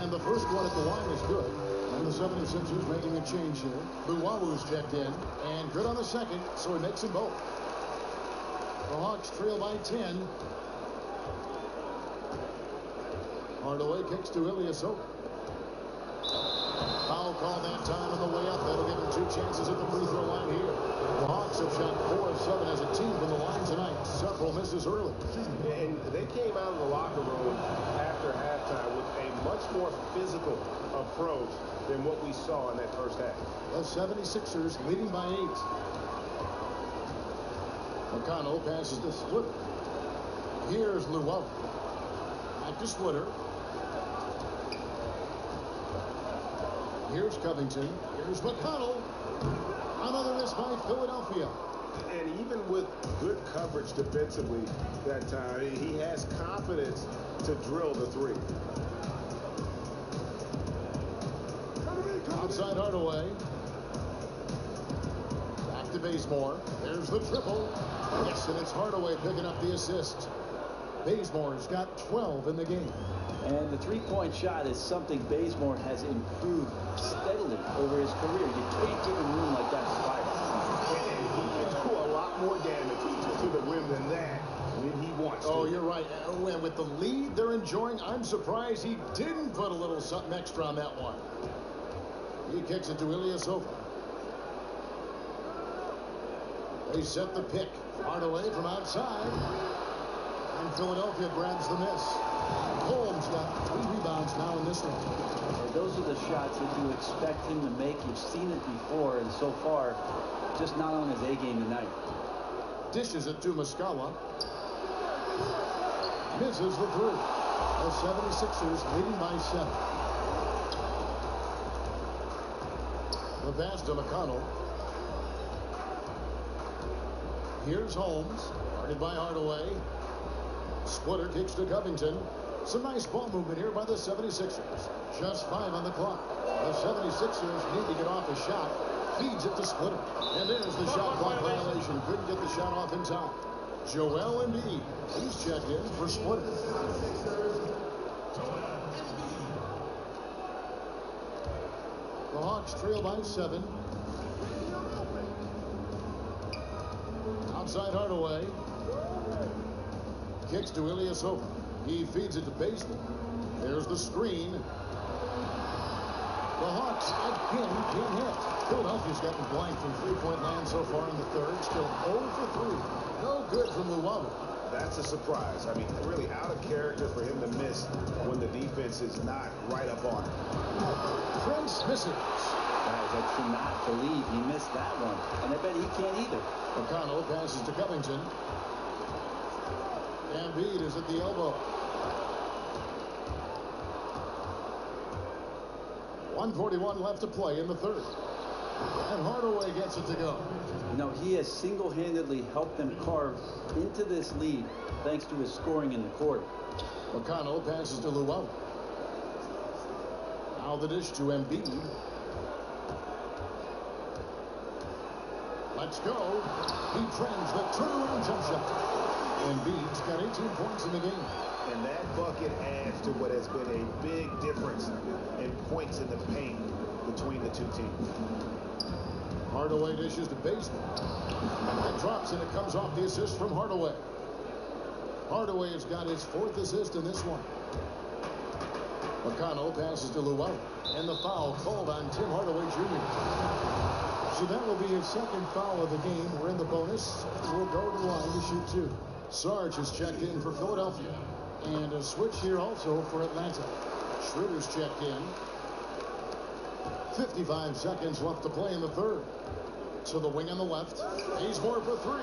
And the first one at the line is good. And the 76ers making a change here. Luwalu's checked in. And good on the second, so he makes them both. The Hawks trail by 10. Hardaway kicks to Ilyasova. Foul call that time on the way up. That'll give him 2 chances at the free throw line here. The Hawks have shot 4 of 7 as a team from the line tonight. Several misses early. And they came out of the locker room after halftime with a much more physical approach than what we saw in that first half. The 76ers leading by 8. McConnell passes to Splitter. Here's Luwalu. Back to Splitter. Here's Covington. Here's McConnell. Another miss by Philadelphia. And even with good coverage defensively that time, he has confidence to drill the 3. Outside Hardaway. Back to Bazemore. There's the triple. Yes, and it's Hardaway picking up the assist. Bazemore's got 12 in the game. And the three-point shot is something Bazemore has improved steadily over his career. You can't give him room like that to fire. And he can do a lot more damage to the rim than that when he wants to. Oh, you're right. And with the lead they're enjoying, I'm surprised he didn't put a little something extra on that one. He kicks it to Ilyasova. They set the pick. Hardaway from outside. And Philadelphia grabs the miss. Holmes got 3 rebounds now in this one. And those are the shots that you expect him to make. You've seen it before, and so far, just not on his A game tonight. Dishes it to Muscala. Misses the three. The 76ers leading by 7. The pass to McConnell. Here's Holmes. Guarded by Hardaway. Splitter kicks to Covington. Some nice ball movement here by the 76ers. Just 5 on the clock. The 76ers need to get off a shot. Feeds it to Splitter. And there's the shot clock violation. Couldn't get the shot off in time. Joel Embiid. He's checked in for Splitter. The Hawks trail by 7. Outside Hardaway. Kicks to Ilyasova. He feeds it to Bazemore. There's the screen. The Hawks again can't hit. Philadelphia's gotten blank from three-point land so far in the third. Still 0 for 3. No good from Luwawu. That's a surprise. I mean, really out of character for him to miss when the defense is not right up on him. Prince misses. Guys, I cannot believe he missed that one. And I bet he can't either. McConnell passes to Covington. Embiid is at the elbow. 1:41 left to play in the third. And Hardaway gets it to go. You know, he has single-handedly helped them carve into this lead thanks to his scoring in the court. McConnell passes to Luwawu. Now the dish to Embiid. Let's go. He trends the turnaround jump shot. Embiid's got 18 points in the game. And that bucket adds to what has been a big difference in points in the paint between the two teams. Hardaway dishes to Bazemore. That drops and it comes off the assist from Hardaway. Hardaway has got his 4th assist in this one. McConnell passes to Luwawu. And the foul called on Tim Hardaway Jr. So that will be his 2nd foul of the game. We're in the bonus. We'll go to the line to shoot 2. Sarge has checked in for Philadelphia. And a switch here also for Atlanta. Schroeder's checked in. 55 seconds left to play in the third. To the wing on the left. Bazemore for 3.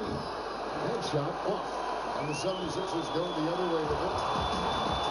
Headshot off. And the 76ers go the other way with it.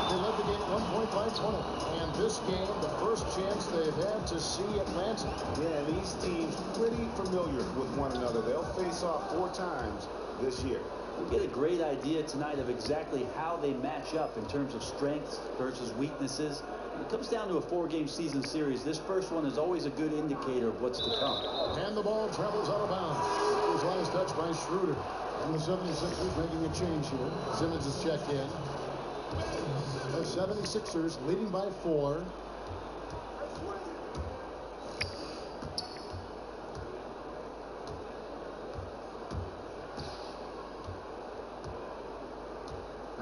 They led the game at 1 point by 20. And this game, the first chance they've had to see Atlanta. Yeah, these teams pretty familiar with one another. They'll face off 4 times this year. We get a great idea tonight of exactly how they match up in terms of strengths versus weaknesses. When it comes down to a 4-game season series, this first one is always a good indicator of what's to come. And the ball travels out of bounds. It was last touch by Schroeder. And the 76ers making a change here. Simmons is checked in. The 76ers leading by 4.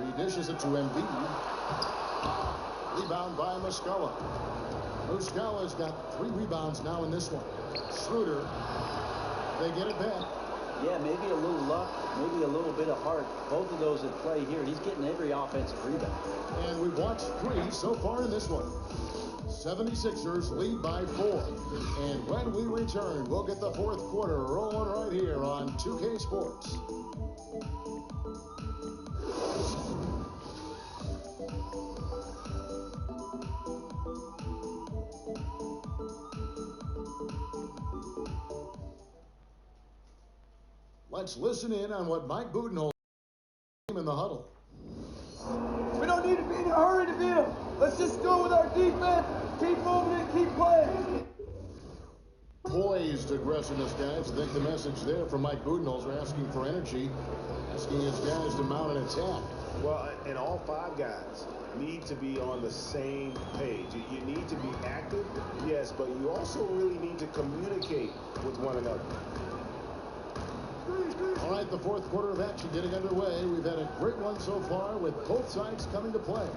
He dishes it to Embiid. Rebound by Muscala. Muscala's got 3 rebounds now in this one. Schroeder. They get it back. Yeah, maybe a little luck, maybe a little bit of heart. Both of those at play here. He's getting every offensive rebound. And we've watched 3 so far in this one. 76ers lead by 4. And when we return, we'll get the 4th quarter rolling right here on 2K Sports. Let's listen in on what Mike Budenholzer in the huddle. We don't need to be in a hurry to beat them. Let's just go with our defense, keep moving and keep playing. Poised aggressiveness, guys. I think the message there from Mike Budenholzer asking for energy, asking his guys to mount an attack. Well, and all 5 guys need to be on the same page. You need to be active, yes, but you also really need to communicate with one another. All right, the 4th quarter of action getting underway. We've had a great one so far with both sides coming to play.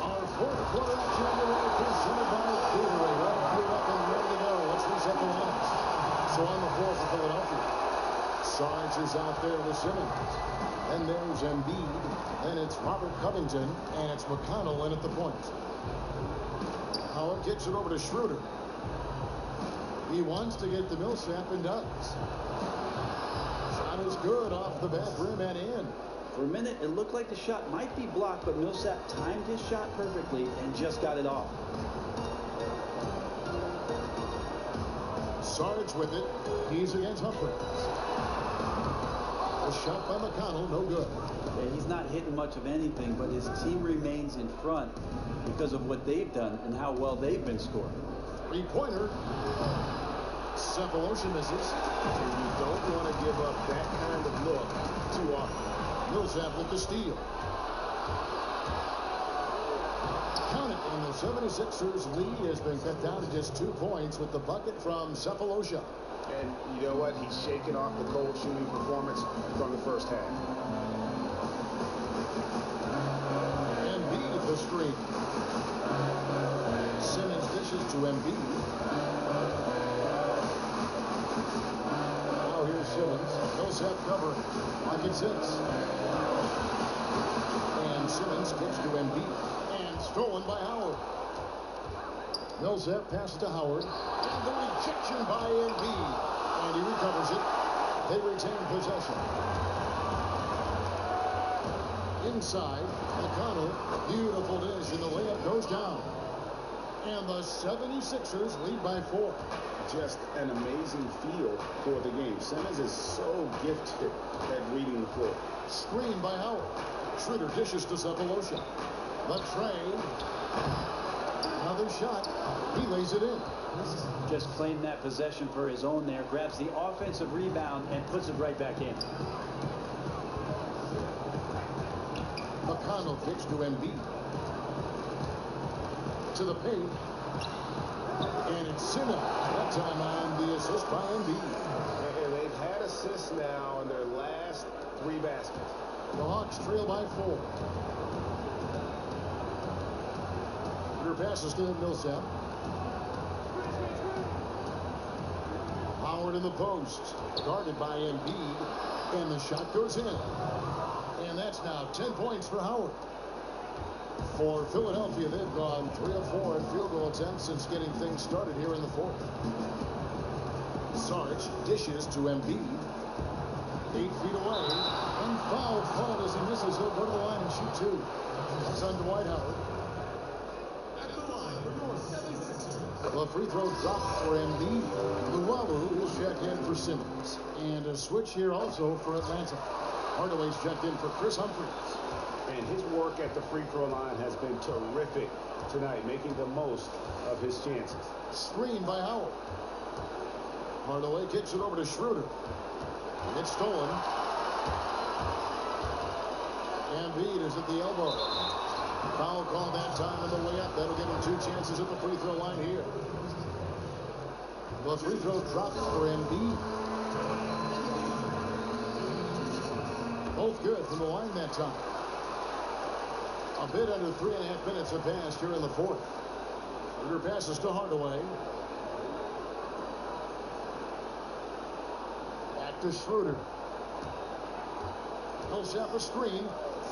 Our 4th quarter action underway, presented by Gatorade. All geared up and ready to go. Let's reset the lines. So on the floor for Philadelphia. Sarge is out there with Simmons. And there's Embiid. Then it's Robert Covington, and it's McConnell in at the point. Howard kicks it over to Schroeder. He wants to get to Millsap and does. Shot is good off the back rim and in. For a minute, it looked like the shot might be blocked, but Millsap timed his shot perfectly and just got it off. Sarge with it. He's against Humphries. A shot by McConnell, no good. Yeah, he's not hitting much of anything, but his team remains in front because of what they've done and how well they've been scoring. Three-pointer. Cephalosha misses. And you don't want to give up that kind of look too often. Millsap with the steal. Count it, and the 76ers lead has been cut down to just 2 points with the bucket from Cephalosha. And you know what? He's shaking off the cold shooting performance from the first half. Embiid the screen. Simmons dishes to Embiid. Now here's Simmons. Millsap cover. Pocket 6. And Simmons kicks to Embiid. And stolen by Howard. Millsap passes to Howard. And the rejection by Embiid. And he recovers it. They retain possession. Inside, McConnell. Beautiful dish, and the layup goes down. And the 76ers lead by 4. Just an amazing feel for the game. Simmons is so gifted at reading the floor. Screen by Howard. Schroeder dishes to Cephalosha. The trade. Another shot. He lays it in. Just claimed that possession for his own there. Grabs the offensive rebound and puts it right back in. McConnell kicks to Embiid. To the paint. And it's Simmons. That time on the assist by Embiid. And they've had assists now in their last 3 baskets. The Hawks trail by 4. Under passes to Millsap. Howard in the post. Guarded by Embiid. And the shot goes in. And that's now 10 points for Howard. For Philadelphia, they've gone 3 of 4 in field goal attempts since getting things started here in the 4th. Sarge dishes to Embiid. 8 feet away. And foul called as he misses. He'll go to the line and shoot 2. That's on Dwight Howard. The free throw dropped for Embiid. Luwawu is checked in for Simmons. And a switch here also for Atlanta. Hardaway's checked in for Chris Humphries. And his work at the free throw line has been terrific tonight, making the most of his chances. Screen by Howard. Hardaway kicks it over to Schroeder. It's stolen. Embiid is at the elbow. Foul called that time on the way up. That'll give him 2 chances at the free throw line here. The free throw drops for Embiid. Both good from the line that time. A bit under 3.5 minutes have passed here in the 4th. Under passes to Hardaway. Back to Schroeder. Millsap a screen.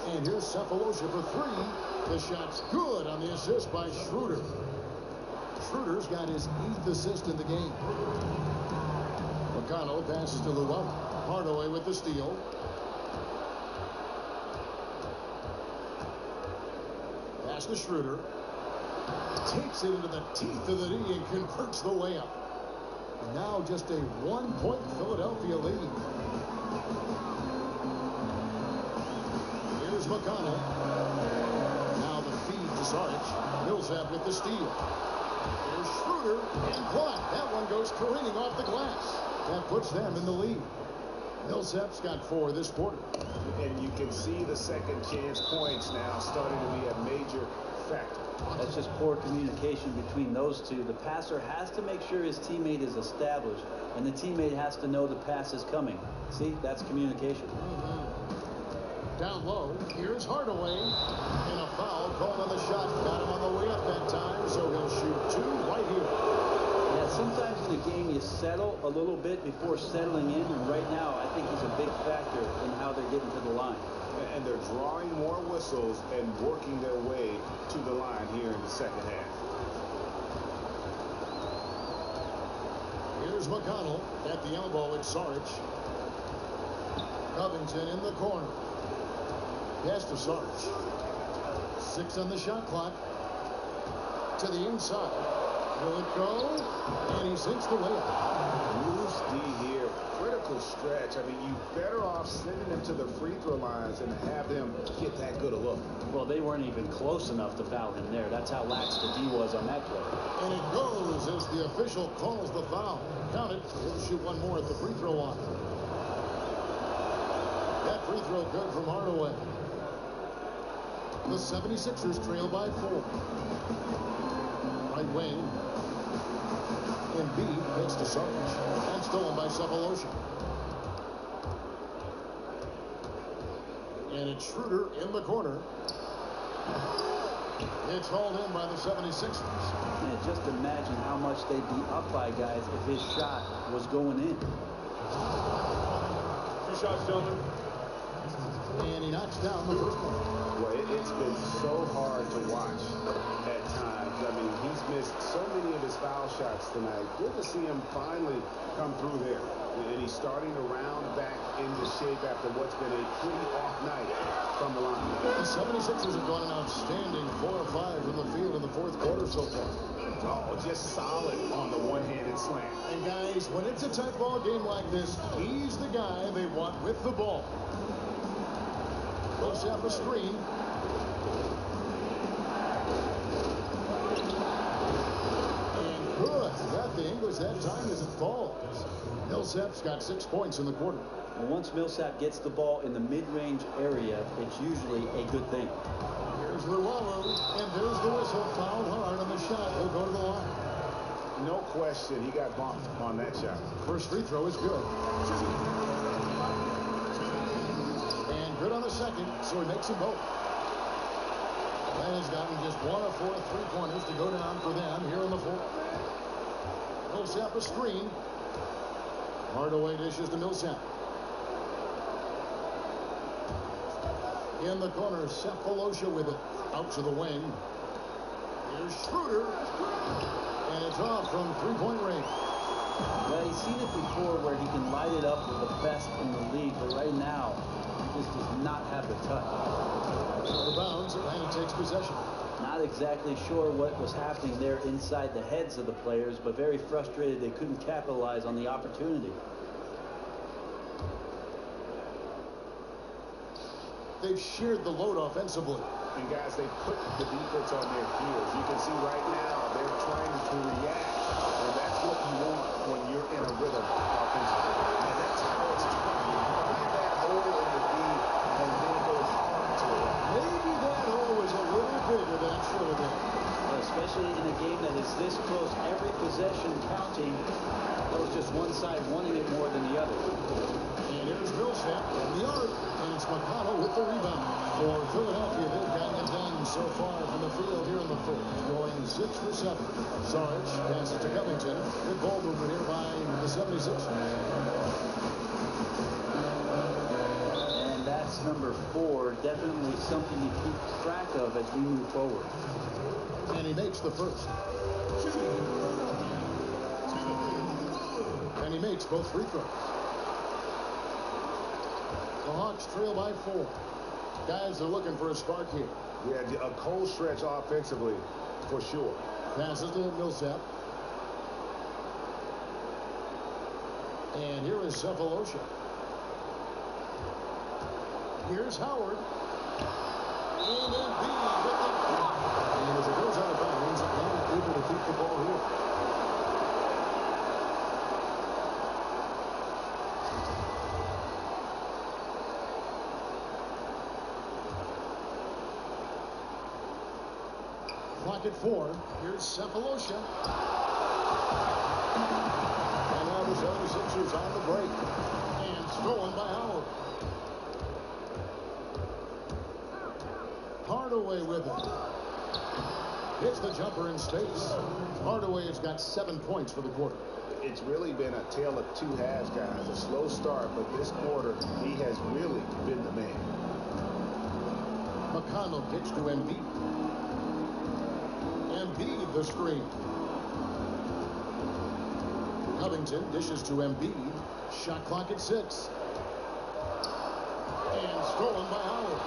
And here's Cephalosha for 3. The shot's good on the assist by Schroeder. Schroeder's got his 8th assist in the game. McConnell passes to Luwawu. Hardaway with the steal. Pass to Schroeder. Takes it into the teeth of the knee and converts the layup. Now just a 1-point Philadelphia lead. Here's McConnell. Now the feed to Sarge. Millsap with the steal. Here's Schroeder and blocked. That one goes careening off the glass. That puts them in the lead. Millsap's got 4 this quarter. And you can see the second chance points now starting to be a major factor. That's just poor communication between those two. The passer has to make sure his teammate is established, and the teammate has to know the pass is coming. See, that's communication. Down low, here's Hardaway. And a foul called on the shot. Got him on the way up that time, so he'll shoot 2 right here. Yeah, sometimes in a game you settle a little bit before settling in, and right now I think he's a big factor in how they're getting to the line. and they're drawing more whistles and working their way to the line here in the second half. Here's McConnell at the elbow at Sarge. Covington in the corner. Pass to Sarge. 6 on the shot clock. To the inside. Will it go? And he sinks the layup. Loose D here. Critical stretch. I mean, you're better off sending him to the free throw lines and have him get that good a look. Well, they weren't even close enough to foul him there. That's how lax the D was on that play. And it goes as the official calls the foul. Count it. He'll shoot one more at the free throw line. That free throw good from Hardaway. The 76ers trail by 4. Right wing. Embiid makes to Sarge. And stolen by Cephalosha. And it's Schroeder in the corner. It's hauled in by the 76ers. Yeah, just imagine how much they'd be up by, guys, if his shot was going in. 2 shots, gentlemen. And he knocks down the first one. Well, it's been so hard to watch at times. I mean, he's missed so many of his foul shots tonight. Good to see him finally come through there. And he's starting to round back into shape after what's been a pretty off night from the line. The 76ers have gone an outstanding 4 of 5 from the field in the fourth quarter so far. Oh, just solid on the one-handed slam. And guys, when it's a tight ball game like this, he's the guy they want with the ball. Goes out the screen. And good. Got the English that time as it falls. Millsap's got 6 points in the quarter. And once Millsap gets the ball in the mid-range area, it's usually a good thing. Here's Luwawu, and there's the whistle. Fouled hard on the shot. He'll go to the line. No question, he got bumped on that shot. First free throw is good. And good on the second, so he makes them both. That has gotten just 1 of 4 3-pointers to go down for them here in the fourth. Millsap a screen. Hardaway dishes to Millsap. In the corner, Cephalosha with it. Out to the wing. Here's Schroeder. And it's off from 3-point range. Well, he's seen it before where he can light it up with the best in the league, but right now, he just does not have the touch. Out of bounds, Atlanta takes possession. Not exactly sure what was happening there inside the heads of the players, but very frustrated they couldn't capitalize on the opportunity. They've shared the load offensively. And guys, they put the defense on their heels. You can see right now they're trying to react. And that's what you want when you're in a rhythm offensively. And that's how it's trying to find that hole in the D and then go hard to it. Maybe that hole was a little bigger than it should have been. Especially in a game that is this close, every possession counting. That was just one side wanting it more than the other. And here's Millsap from the arc. And it's McConnell with the rebound. For Philadelphia, they've gotten it done so far from the field here in the fourth. Going 6 for 7. Sarge passes to Covington. Good ball movement here by the 76ers. And that's number 4. Definitely something to keep track of as we move forward. And he makes the first. And he makes both free throws. The Hawks trail by 4. Guys are looking for a spark here. Yeah, a cold stretch offensively, for sure. Passes to Millsap. And here is Cephalosha. Here's Howard. And Embiid with the block. And as it goes out of bounds, Atlanta able to keep the ball here. Clock at 4. Here's Cephalosha. And now the 76ers on the break. And stolen by Howard. Hardaway with it. Hits the jumper in space. Hardaway has got 7 points for the quarter. It's really been a tale of 2 halves, guys. A slow start, but this quarter, he has really been the man. McConnell gets to Embiid. Embiid the screen. Covington dishes to Embiid. Shot clock at 6. And stolen by Howard.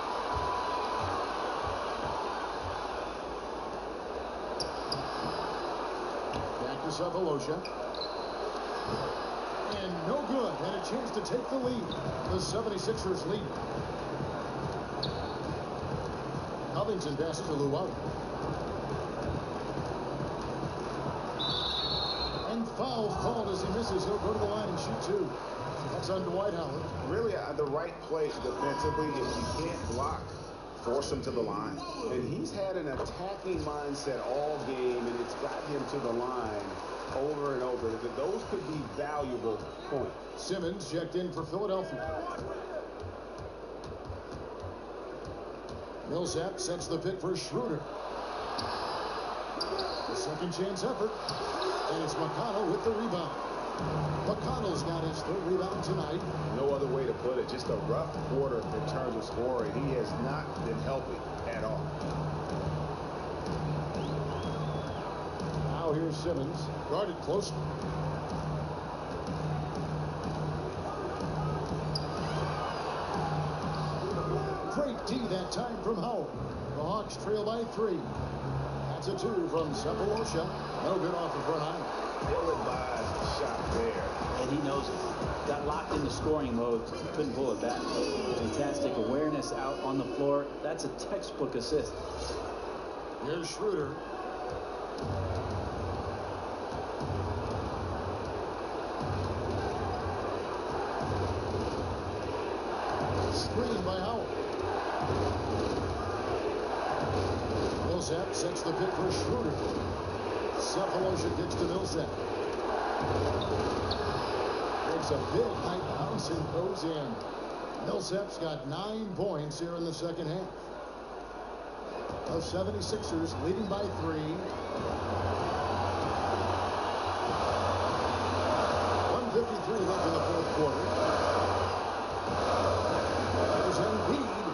Back to Cephalosha. And no good. And a chance to take the lead. The 76ers lead. Covington passes to Luau. And foul called as he misses. He'll go to the line and shoot 2. That's on Dwight Howard. Really, the right play defensively. If you can't block, force him to the line. And he's had an attacking mindset all game, and it's got him to the line over and over. Those could be valuable points. Simmons checked in for Philadelphia. Millsap sets the pick for Schroeder. A second chance effort. And it's McConnell with the rebound. McConnell's got his 3rd rebound tonight. No other way to put it. Just a rough quarter in terms of scoring. He has not been helping at all. Now here's Simmons. Guarded closely. Great D that time from Howard. The Hawks trail by 3. That's a 2 from Cephalosha. No good off the front line. Ill-advised shot there. And he knows it. Got locked into scoring mode. Couldn't pull it back. Fantastic awareness out on the floor. That's a textbook assist. Here's Schroeder. Screen by Howard. Millsap sets the pick for Schroeder. Cephalosha gets to Millsap. Takes a big high bounce and goes in. Millsap's got 9 points here in the second half. The 76ers leading by 3. 1:53 left in the 4th quarter. There's Embiid.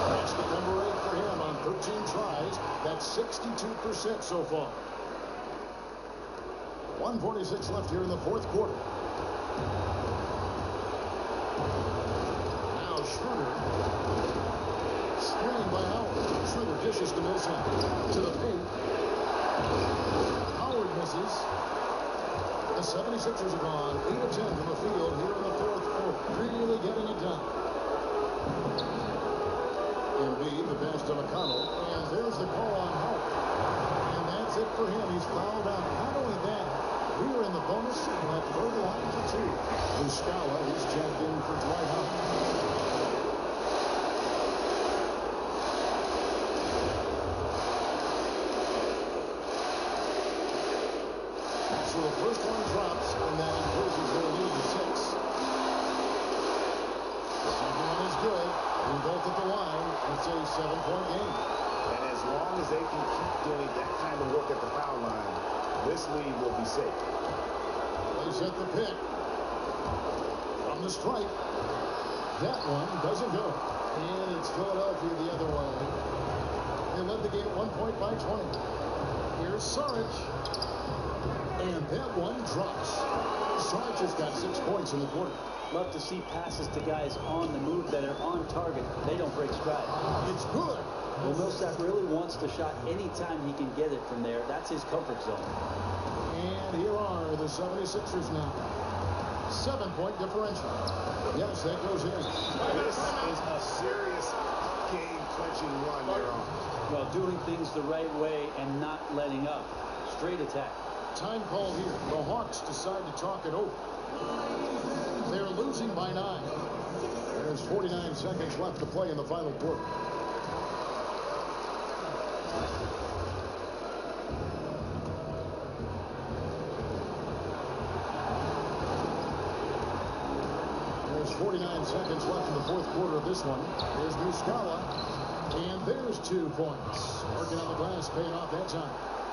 Basket number 8 for him on 13 tries. That's 62% so far. 1:46 left here in the 4th quarter. Now Schroeder. Screen by Howard. Schroeder dishes to Millsap. To the paint. Howard misses. The 76ers are gone 8 of 10 from the field here in the 4th quarter. Really getting it done. Embiid, the pass to McConnell. And there's the call on Howard. And that's it for him. He's fouled out. Not only that, we were in the bonus and at third line for 2. Muscala, he's checked in for Dwight Howard. So the first one drops, and that increases their lead to 6. The second one is good. And both at the line, it's a 7-point game. And as long as they can keep doing that kind of work at the foul line, this lead will be safe. They set the pick. From the stripe. That one doesn't go. And it's Philadelphia the other way. They led the game at 1 point by 20. Here's Saric. And that one drops. Saric has got 6 points in the quarter. Love to see passes to guys on the move that are on target. They don't break stride. It's good. Well, Millsap really wants the shot anytime he can get it from there. That's his comfort zone. And here are the 76ers now. 7-point differential. Yes, that goes in. This is a serious game-clinching run they're on. Well, doing things the right way and not letting up. Straight attack. Time call here. The Hawks decide to talk it over. They're losing by 9. There's 49 seconds left to play in the final quarter. There's 49 seconds left in the 4th quarter of this one. There's Muscala. And there's 2 points. Working on the glass, paying off that time.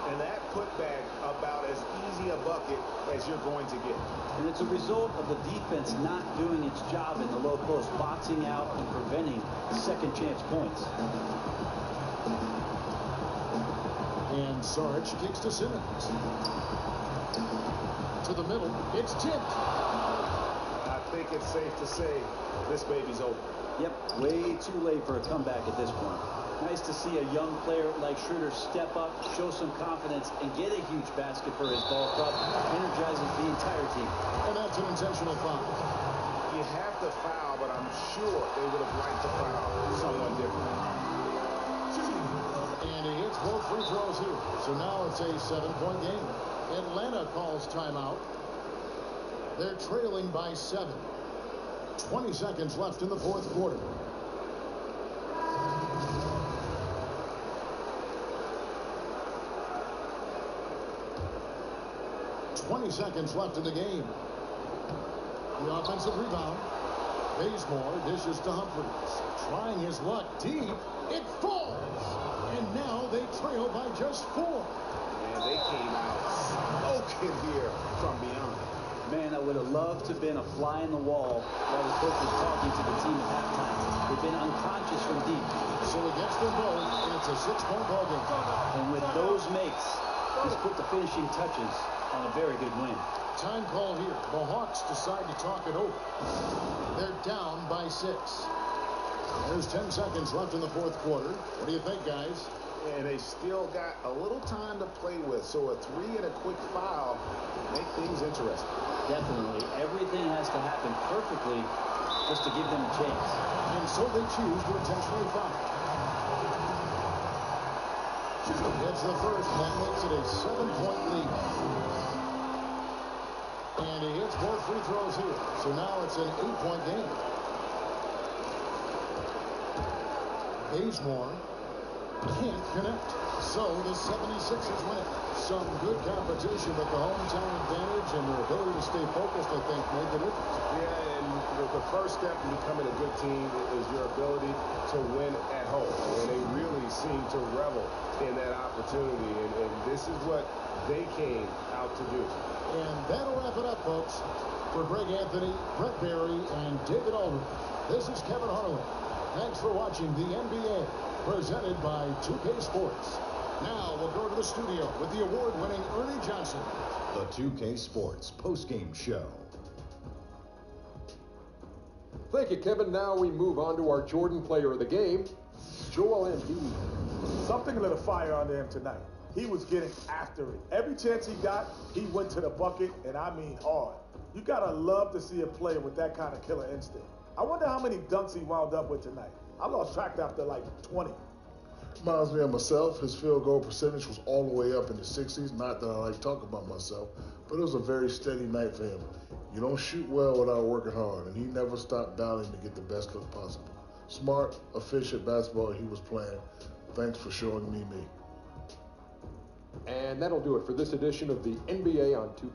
And that putback about as easy a bucket as you're going to get. And it's a result of the defense not doing its job in the low post, boxing out and preventing second chance points. And Sarge kicks to Simmons. To the middle. It's tipped. I think it's safe to say this baby's over. Yep, way too late for a comeback at this point. Nice to see a young player like Schroeder step up, show some confidence, and get a huge basket for his ball club. Energizes the entire team. And that's an intentional foul. You have to foul, but I'm sure they would have liked to foul someone different. And he hits both free throws here. So now it's a 7-point game. Atlanta calls timeout. They're trailing by 7. 20 seconds left in the fourth quarter. Seconds left in the game. The offensive rebound. Bazemore dishes to Humphries. Trying his luck deep. It falls. And now they trail by just 4. And they came out smoking here from beyond. Man, I would have loved to have been a fly in the wall while the coach was talking to the team at halftime. They've been unconscious from deep. So he gets them both, and it's a 6-point ball game. And with those makes, he's put the finishing touches on a very good win. Time call here. The Hawks decide to talk it over. They're down by 6. There's 10 seconds left in the fourth quarter. What do you think, guys? And they still got a little time to play with, so a 3 and a quick foul make things interesting. Definitely. Everything has to happen perfectly just to give them a chance. And so they choose to intentionally foul. It's the first, and that makes it a 7-point lead. And he hits both free throws here. So now it's an 8-point game. Bazemore can't connect. So the 76ers win it. Some good competition, but the hometown advantage and their ability to stay focused, I think, make the difference. Yeah, and the first step in becoming a good team is your ability to win at home. And they really seem to revel in that opportunity. And this is what they came out to do. And that'll wrap it up, folks. For Greg Anthony, Brett Barry, and David Aldridge, this is Kevin Harlan. Thanks for watching the NBA, presented by 2K Sports. Now we'll go to the studio with the award-winning Ernie Johnson. The 2K Sports postgame show. Thank you, Kevin. Now we move on to our Jordan player of the game, Joel Embiid. Something lit a fire under him tonight. He was getting after it. Every chance he got, he went to the bucket, and I mean hard. You gotta love to see a player with that kind of killer instinct. I wonder how many dunks he wound up with tonight. I lost track after like 20. Reminds me of myself. His field goal percentage was all the way up in the 60s. Not that I like talking about myself, but it was a very steady night for him. You don't shoot well without working hard, and he never stopped dialing to get the best look possible. Smart, efficient basketball he was playing. Thanks for showing me. And that'll do it for this edition of the NBA on 2K.